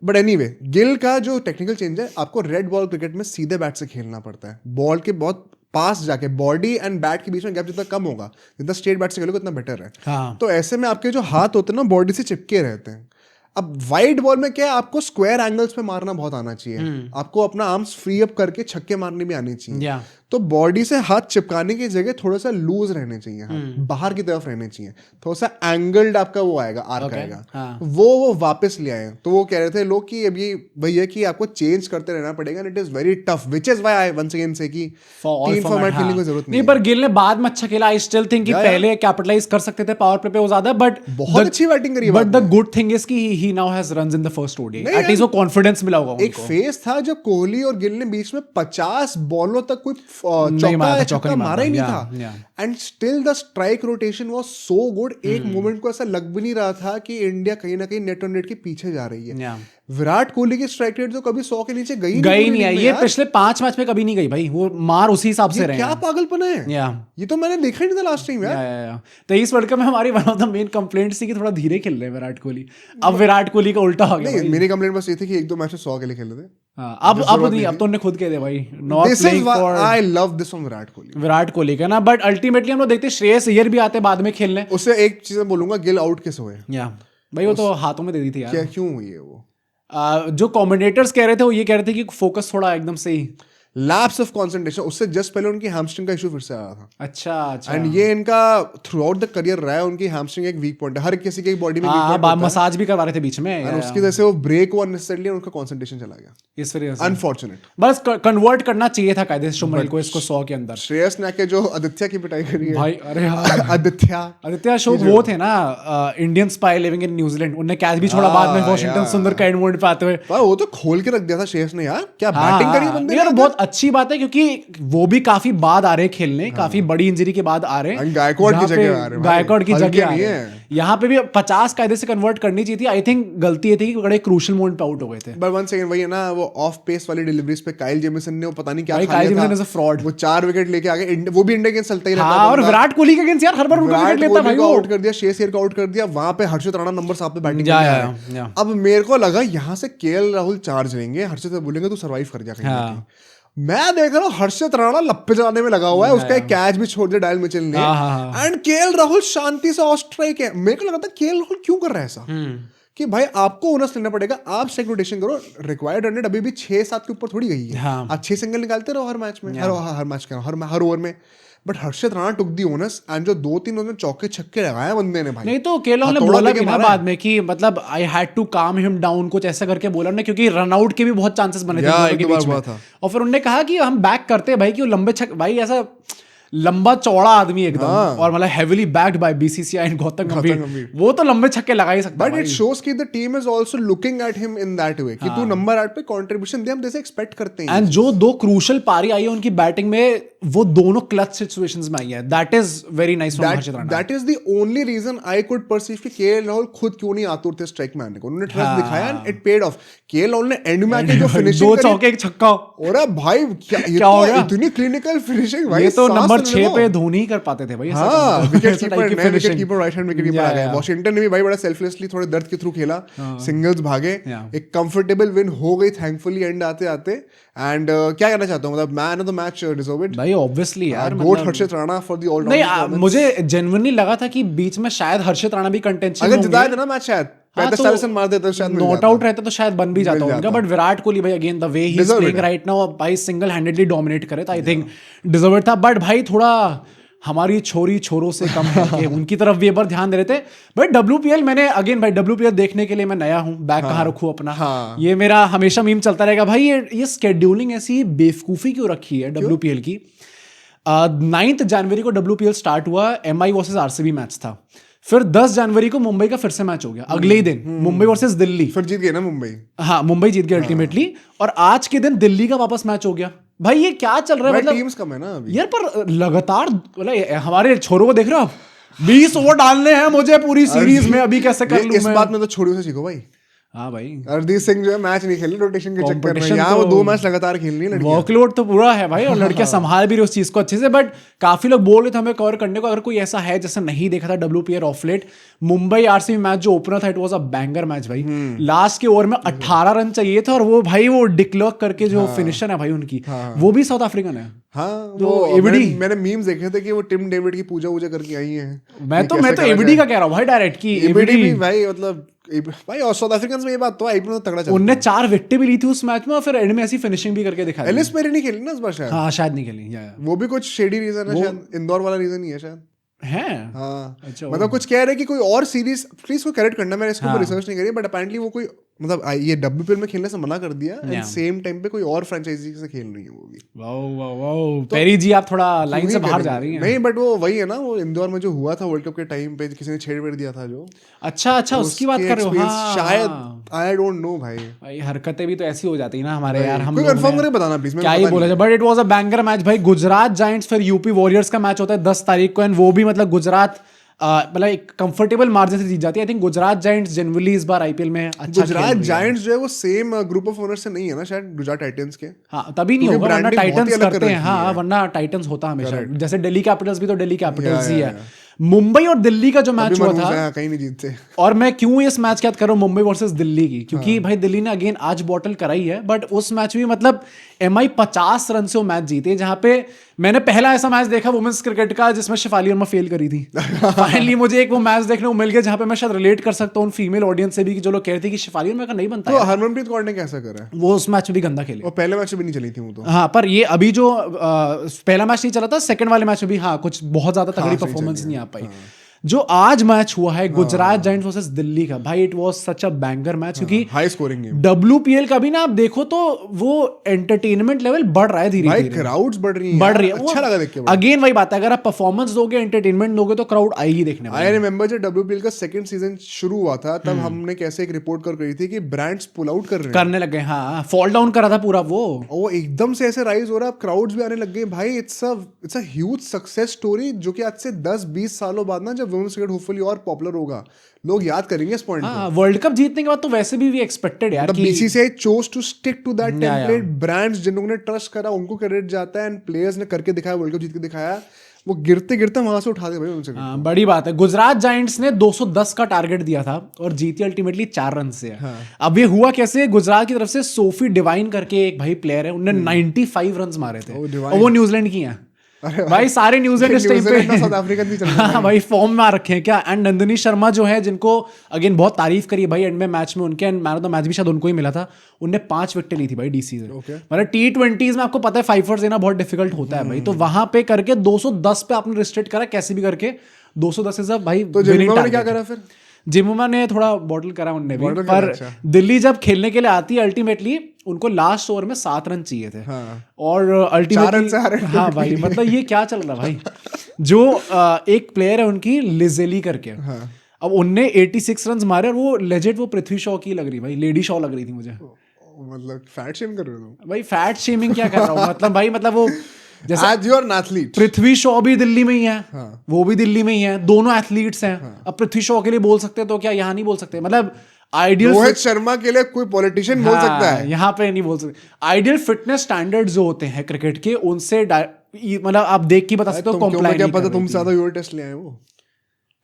But anyway Gill का जो टेक्निकल चेंज है, आपको रेड बॉल क्रिकेट में सीधे बैट से खेलना पड़ता है, बॉल के बहुत पास जाके, बॉडी एंड बैट के बीच में गैप जितना कम होगा, जितना स्ट्रेट बैट से खेलोगे उतना बेटर है। हाँ। तो ऐसे में आपके जो हाथ होते हैं ना बॉडी से चिपके रहते हैं। अब वाइड बॉल में क्या है, आपको स्क्वायर एंगल्स पे मारना बहुत आना चाहिए, आपको अपना आर्म्स फ्री अप करके छक्के मारने भी आनी चाहिए। तो बॉडी से हाथ चिपकाने की जगह थोड़ा सा लूज रहने चाहिए, हाथ बाहर की तरफ रहने चाहिए, थोड़ा सा एंगल्ड आपका वो आएगा, आर्क आएगा। वो वापस ले आए। तो वो कह रहे थे लोग कि अब ये वही है कि आपको चेंज करते रहना पड़ेगा, it is very tough, which is why I once again say कि 3 फॉर्मेट खेलने की जरूरत नहीं। पर गिल ने बाद में अच्छा खेला। आई स्टिल थिंक कि पहले कैपिटलाइज कर सकते थे पावर प्ले पे वो ज्यादा, बट बहुत अच्छी बैटिंग करी। But the good thing is कि he now has runs in the first ODI, at least वो कॉन्फिडेंस मिला होगा उनको। एक फेज था जब कोहली और गिल ने बीच में 50 बॉलों तक कोई चौका मारा ही नहीं था, and still the strike rotation was so good. एक मोमेंट को ऐसा लग भी नहीं रहा था कि इंडिया कहीं ना कहीं नेट ऑन नेट के पीछे जा रही है। विराट कोहली की स्ट्राइक रेट तो कभी 100 के नीचे गई नहीं है। ये पिछले 5 मैच में कभी नहीं गई भाई, वो मार उसी हिसाब से रहे। क्या पागलपना है, ये तो मैंने देखा ही नहीं था लास्ट टाइम यार। 23 वर्ल्ड कप में हमारी one of the main complaints थी कि थोड़ा धीरे खेल रहे हैं विराट कोहली। अब विराट कोहली का उल्टा हो गया। मेरी कंप्लेंट बस ये थी कि 1-2 मैच में 100 के लिए खेल रहे थे। अब नहीं, अब तो उन्होंने खुद कह दिया भाई, not playing for. I love this from Virat Kohli का ना, बट अल्टीमेटली हम लोग देखते हैं श्रेयस अय्यर भी आते बाद में खेलने। उससे एक चीज मैं बोलूंगा, गिल आउट कैसे हुए भाई, वो तो हाथों में दे दी थी यार। क्या क्यों हुई है वो? जो कमेंटेटर्स कह रहे थे वो ये कह रहे थे कि फोकस थोड़ा एकदम से ही लैप्स ऑफ कंसंट्रेशन, उससे जस्ट पहले उनकी हैमस्ट्रिंग का इशू फिर से आया था। अच्छा। एंड ये इनका थ्रू आउट द करियर रहा है, उनकी हैमस्ट्रिंग एक वीक पॉइंट है, हर किसी की बॉडी में वीक पॉइंट होता है। मसाज भी करवा रहे थे बीच में, और उसकी वजह से वो ब्रेक हुआ अननेसेसरली, उनका कंसंट्रेशन चला गया इस वजह से। अनफॉर्चुनेट। बस कन्वर्ट करना चाहिए था कायदे से शुभमन को इसको 100 के अंदर। श्रेयस ने के जो आदित्य की पिटाई करी है भाई, अरे आदित्य अशोक वो थे ना Indian spy living in New Zealand, उन्होंने कैच भी छोड़ा बाद में वॉशिंगटन सुंदर का एंड मोमेंट पे आते हुए। वो तो खोल के रख दिया था श्रेयस ने यार, क्या बैटिंग करी बंदे ने। बहुत अच्छी बात है क्योंकि वो भी काफी बाद आ रहे खेलने, काफी बड़ी इंजरी के बाद आ रहे हैं, गायकवाड़ की जगह आ रहे हैं, गायकवाड़ की जगह आ रहे हैं। यहाँ पे भी 50 कायदे से कन्वर्ट करनी चाहिए थी। आई थिंक गलती ये थी कि बड़े क्रूशियल मोमेंट पे आउट हो गए थे। बट वन सेकंड, वही है ना, वो ऑफ पेस वाली डिलीवरीज पे काइल जेमिसन ने वो पता नहीं क्या खा लिया था, फ्रॉड। वो 4 विकेट लेके आ गए, वो भी इंडिया के चलता ही रहता है। और विराट कोहली के अगेंस्ट यार हर बार उनका विकेट लेता भाई, वो आउट कर दिया, श्रेयस अय्यर को आउट कर दिया, वहां पे हर्षित राणा नंबर 7 पे बैटिंग कर रहा है। अब मेरे को लगा यहाँ से केएल राहुल चार्ज लेंगे, हर्षित से बोलेंगे तू सर्वाइव कर जा कहीं। मैं देख रहा हूँ हर्षित राणा लप्पे चलाने में लगा हुआ है, उसका एक कैच भी छोड़ दिया डायल मिचेल ने, एंड केएल राहुल शांति से ऑफ स्ट्राइक है। मेरे को लगा था केएल राहुल क्यों कर रहा है ऐसा, कि भाई आपको ओनर्स लेना पड़ेगा, आप स्ट्राइक रोटेशन करो। रिक्वायर्ड रन अभी भी 6-7 के ऊपर थोड़ी गई है। आप 6 सिंगल निकालते रहो हर मैच में, हर ओवर में। But Harshit Rana took the owners, and जो 2-3 उन्होंने चौके छक्के लगाए बंदे ने भाई। नहीं तो केएल राहुल ने बोला भी ना बाद में कि मतलब आई हैड टू काम हिम डाउन, कुछ ऐसा करके बोला उन्होंने, क्योंकि रन आउट के भी बहुत चांसेस बने थे के बीच में। और फिर उन्होंने कहा कि हम बैक करते हैं भाई, कि वो लंबे छक्के, भाई ऐसा लंबा चौड़ा आदमी एकदम, और मतलब heavily backed by BCCI and Gautam गंभीर, वो तो लंबे छक्के लगा ही सकता है। बट इट शोस कि the team is also looking at him in that way, कि तू नंबर 8 पे कंट्रीब्यूशन दे, हम जैसे एक्सपेक्ट करते हैं। एंड जो 2 क्रूशियल पारी आई है उनकी बैटिंग में, वो दोनों क्लच सिचुएशंस में आई है। That is very nice from Harshit Rana. That is the only reason I could perceive कि केएल राहुल खुद क्यों नहीं आतुर थे स्ट्राइक मारने को। उन्होंने ट्रस्ट दिखाया and it paid of. KL Rahul ने एंड में आके जो फिनिशिंग 2 चौके एक छक्का, और भाई क्या हो गया, इतनी क्लिनिकल फिनिशिंग भाई। ये तो नंबर 6 पे धोनी कर पाते थे भाई। Wicket keeper right hand wicket keeper आ गए। वॉशिंगटन ने भी भाई बड़ा सेल्फलेसली थोड़े दर्द के थ्रू खेला, सिंगल्स भागे, एक कंफर्टेबल विन हो गई थैंकफुली एंड आते आते। एंड क्या कहना चाहता हूं, मतलब man of the match deserved भाई, ऑब्वियसली यार, GOAT Harshit Rana for the all round. मुझे जेन्युइनली लगा था कि बीच में शायद हर्षित राणा भी कंटेंशन, अगर जिताया था ना मैच, शायद मार देता, शायद नॉट आउट रहता तो शायद बन भी जाता उनका। बट विराट कोहली भाई again the way he is playing right now, भाई सिंगल हैंडेडली डोमिनेट करे, तो आई थिंक डिजर्व्ड था। बट भाई थोड़ा हमारी छोरों से कम है, उनकी तरफ भी एक बार ध्यान दे रहे थे। भाई WPL मैंने अगेन भाई WPL देखने के लिए मैं नया हूँ, बैग कहाँ रखूँ अपना, ये मेरा हमेशा मीम चलता रहेगा भाई। ये स्केड्यूलिंग ऐसी बेवकूफ़ी क्यों रखी है WPL की। 9 जनवरी को WPL स्टार्ट हुआ, MI वर्सेस RCB मैच था। फिर 10 जनवरी को मुंबई का फिर से मैच हो गया, अगले ही दिन मुंबई वर्सेस दिल्ली, फिर जीत गए ना मुंबई। हाँ, मुंबई जीत गई अल्टीमेटली। और आज के दिन दिल्ली का वापस मैच हो गया। भाई ये क्या चल रहा है, मतलब टीम्स कम है ना अभी यार, पर लगातार हमारे छोरों को देख रहे हो आप, 20 ओवर डालने हैं मुझे पूरी सीरीज में, अभी कैसे कर लूं मैं। इस बात में तो छोड़ियों से सीखो भाई। हाँ भाई, हरदीप सिंह जो है मैच नहीं खेल रोटेशन के चक्कर में, Competition यहाँ वो तो- 2 मैच लगातार खेलनी है लड़कियां। वर्कलोड तो पूरा है भाई, और लड़कियां संभाल भी रही उस चीज को अच्छे से। बट काफी लोग बोल रहे थे हमें कवर करने को, अगर कोई ऐसा है जैसे नहीं देखा था WPL of late, Mumbai RCB match जो ओपनर था, it was a banger match भाई। लास्ट के ओवर में 18 रन चाहिए थे, और वो भाई वो डिक्लर्क करके जो फिनिशर है भाई उनकी, वो भी साउथ अफ्रीकन है। हाँ, तो वो ABD मैंने मीम्स देखे थे कि वो टिम डेविड की पूजा वूजा करके आई है। मैं तो ABD का कह रहा हूँ भाई, डायरेक्ट की एबीडी भी भाई, मतलब भाई, और साउथ अफ्रीकन में ये बात तो आईपीएल में तगड़ा चलता है। उनने 4 विकेटें भी ली थी उस मैच में, और फिर एंड में ऐसी फिनिशिंग भी करके दिखाई। एलिस पेरी नहीं खेली ना इस बार शायद। हाँ शायद नहीं खेली, या वो भी कुछ शेडी रीजन है शायद, इंदौर वाला रीजन ही है शायद। है। हाँ, अच्छा, मतलब कुछ कह रहे हैं कि कोई और सीरीज, प्लीज को करेक्ट करना, मैंने इसको रिसर्च नहीं करी, बट अपेरेंटली वो कोई मतलब ये WPL में खेलने से मना कर दिया, एंड सेम टाइम पे कोई और फ्रेंचाइजी से खेल रही है वो भी। वाओ वाओ वाओ, पेरी जी आप थोड़ा लाइन से बाहर जा रही हैं। नहीं, बट वो वही है ना, वो इंदौर में जो हुआ था वर्ल्ड कप के टाइम पे, किसी ने छेड़ दिया था जो। अच्छा उसकी बात कर रहे हो। हाँ, शायद, आई डोंट नो भाई। भाई हरकतें भी तो ऐसी हो जाती है ना हमारे यार, हम कोई कंफर्म करके बताना प्लीज, क्या ही बोला जाए। But it was a banger match भाई। गुजरात जायंट्स फिर यूपी वॉरियर्स का मैच होता है 10 तारीख को, एंड वो भी मतलब गुजरात मतलब एक कंफर्टेबल मार्जिन से जीत जाती है। I think Gujarat giants generally इस बार आईपीएल में अच्छा गुजरात जायंट्स जो है वो सेम ग्रुप ऑफ ओनर से नहीं है ना शायद गुजरात टाइटंस के। हाँ, तभी नहीं होगा, वरना टाइटंस करते हैं। हाँ, वरना टाइटंस होता हमेशा, जैसे दिल्ली कैपिटल्स भी तो दिल्ली कैपिटल्स ही है। मुंबई और दिल्ली का जो मैच हुआ था, कहीं नहीं जीतते। और मैं क्यों इस मैच की बात कर रहा हूँ मुंबई वर्सेस दिल्ली की, क्योंकि भाई दिल्ली ने अगेन आज बॉटल कराई है, बट उस मैच में मतलब MI 50 रन से वो मैच जीते, जहां पे मैंने पहला ऐसा मैच देखा वुमेन्स क्रिकेट का जिसमें शेफाली वर्मा फेल करी थी। फाइनली मुझे एक वो मैच देखने को मिल गया जहां पे मैं शायद रिलेट कर सकता हूँ फीमेल ऑडियंस से भी, कि जो लोग कहते हैं कि शेफाली वर्मा का नहीं बनता तो हरमनप्रीत कौर ने कैसा करा? वो उस मैच में भी गंदा खेले, और पहले मैच में भी नहीं चली थी वो तो। हाँ, पर ये अभी जो पहला मैच नहीं चला था, सेकंड वाले मैच में भी हाँ कुछ बहुत ज्यादा तगड़ी परफॉर्मेंस नहीं आ पाई। जो आज मैच हुआ है गुजरात जायंट्स वर्सेस दिल्ली का, भाई it was such a banger match, क्योंकि हाई स्कोरिंग गेम। WPL का भी ना आप देखो तो वो एंटरटेनमेंट लेवल बढ़ रहा है धीरे धीरे, क्राउड्स बढ़ रही है, अच्छा लगा देख के। अगेन वही बात है, अगर आप परफॉर्मेंस दोगे, एंटरटेनमेंट दोगे, तो क्राउड आएगी देखने में। आई रिमेंबर जब WPL का सेकंड सीजन शुरू हुआ था, तब हमने कैसे एक रिपोर्ट कर रही थी कि ब्रांड्स पुल आउट करने लग गए। हाँ, फॉल डाउन करा था पूरा वो एकदम से ऐसे राइज हो रहा है, अब क्राउड्स भी आने लग गए भाई। It's a huge success story, जो कि आज से 10-20 सालों बाद ना, जब वुमेन्स क्रिकेट होपफुली और पॉपुलर होगा, लोग याद करेंगे इस पॉइंट को। वर्ल्ड कप जीतने के बाद तो वैसे भी एक्सपेक्टेड यार कि BCCI chose to stick to that template। Brands जिन्होंने ट्रस्ट करा उनको क्रेडिट जाता है, एंड प्लेयर्स ने करके दिखाया, वर्ल्ड कप जीत के दिखाया, वो गिरते गिरते वहां से उठा दे भाई उनसे। बड़ी बात है। गुजरात जायंट्स ने 210 का टारगेट दिया था और जीती अल्टीमेटली 4 रन से। अब ये हुआ कैसे, गुजरात की तरफ से सोफी डिवाइन करके एक भाई प्लेयर है, उन्होंने 95 रन मारे थे, और वो न्यूजीलैंड की है भाई। सारे न्यूजीलैंड इस टाइम पे साउथ अफ्रीकन भी चल रहे हैं। हाँ भाई, फॉर्म में आ रखे हैं क्या। एंड नंदिनी शर्मा जो है, जिनको अगेन बहुत तारीफ करी भाई एंड में मैच में उनके, and man of the match भी शायद उनको ही मिला था, उनने 5 विकेटें ली थी भाई DC से। मतलब T20s में आपको पता है 5 देना बहुत डिफिकल्ट होता है भाई, तो वहां पे करके 210 पे आपने रिस्ट्रिक्ट करा कैसे भी करके। 210 इज भाई। तो जिम्मा ने क्या करा फिर? जिम्मा ने थोड़ा बॉटल करा उनने भी, पर अच्छा। दिल्ली जब खेलने के लिए आती है अल्टीमेटली उनको लास्ट ओवर में 7 रन चाहिए थे। और अल्टीमेटली हाँ भाई, मतलब ये क्या चल रहा भाई। जो एक प्लेयर है उनकी लिजेली करके, अब उनने 86 रन मारे, और वो लेजेंड वो पृथ्वी शॉ की लग रही भाई, लेडी शॉ लग रही थी मुझे। मतलब फैट शेम कर रहे हो भाई? फैट शेमिंग क्या कर रहा हूँ मतलब भाई, मतलब वो जैसे आज you are an athlete. Prithvi Shaw भी दिल्ली में ही है, वो भी दिल्ली में ही है, दोनों एथलीट्स हैं। अब पृथ्वी शॉ के लिए बोल सकते हैं तो क्या यहाँ नहीं बोल सकते? मतलब आइडियल रोहित शर्मा के लिए कोई पॉलिटिशियन बोल सकता है, यहाँ पे नहीं बोल सकते। आइडियल फिटनेस स्टैंडर्ड जो होते हैं क्रिकेट के, उनसे मतलब आप देख के बता सकते हो कॉम्प्लाई क्या पता तुम ज्यादा यूरो टेस्ट ले आए वो।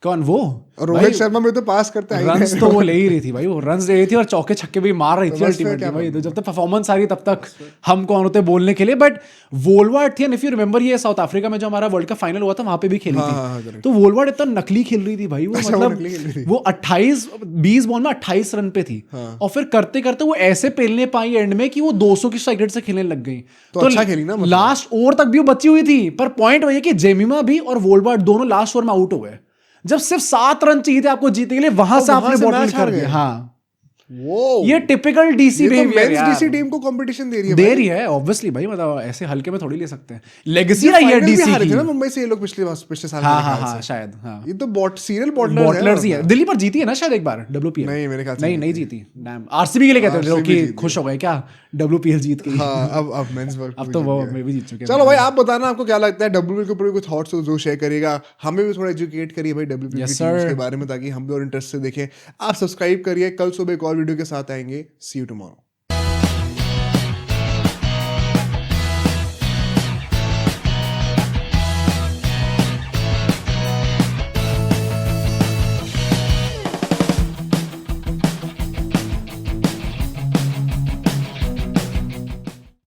कौन वो? रोहित शर्मा में तो पास करता है, रन्स तो वो ले ही रही थी भाई, वो रन्स ले रही थी और चौके छक्के भी मार रही थी अल्टीमेटली भाई। तो जब तक परफॉर्मेंस आ रही तब तक हम कौन होते बोलने के लिए। बट वोलवार्ड थी, एंड इफ यू रिमेंबर ये साउथ अफ्रीका में जो हमारा वर्ल्ड कप फाइनल हुआ था वहां पे भी खेली थी। तो वोलवार्ड इतना नकली खेल रही थी भाई, वो मतलब वो 20 बॉल में 28 रन पे थी, और फिर करते करते वो ऐसे पेलने पाई एंड में कि वो 200 की स्ट्राइक रेट से खेलने लग गई। तो अच्छा खेली ना, लास्ट ओवर तक भी वो बची हुई थी। पर पॉइंट वही है कि जेमिमा भी और वोलवार्ड दोनों लास्ट ओवर में आउट हो गए, जब सिर्फ 7 रन चाहिए थे आपको जीतने के लिए, वहां से आपने बॉटल कर दिया। हाँ, ये टिपिकल डीसी बिहेवियर यार। डीसी टीम को कंपटीशन दे रही है ऑब्वियसली भाई, मतलब ऐसे हल्के में थोड़ी ले सकते हैं। लेगेसी रही है डीसी की ना मुंबई से ये लोग पिछले साल। हाँ शायद। हाँ, ये तो सीरियल बॉटलर्स ही है। दिल्ली पर जीती है ना शायद एक बार WPL? नहीं, मेरे ख्याल से नहीं जीती। आरसीबी के लिए कहते हैं कि खुश हो गए क्या WPL जीत के? अब मेंस वर्ल्ड अब तो वो मैं भी जीत चुके हैं। चलो भाई, आप बताना आपको क्या लगता है WPL के ऊपर कुछ थॉट्स हो जो शेयर करिएगा, हमें भी थोड़ा एजुकेट करिए भाई WPL के बारे में, ताकि हम भी और इंटरेस्ट से देखें। आप सब्सक्राइब करिए, कल सुबह एक और वीडियो के साथ आएंगे। सी यू टुमारो।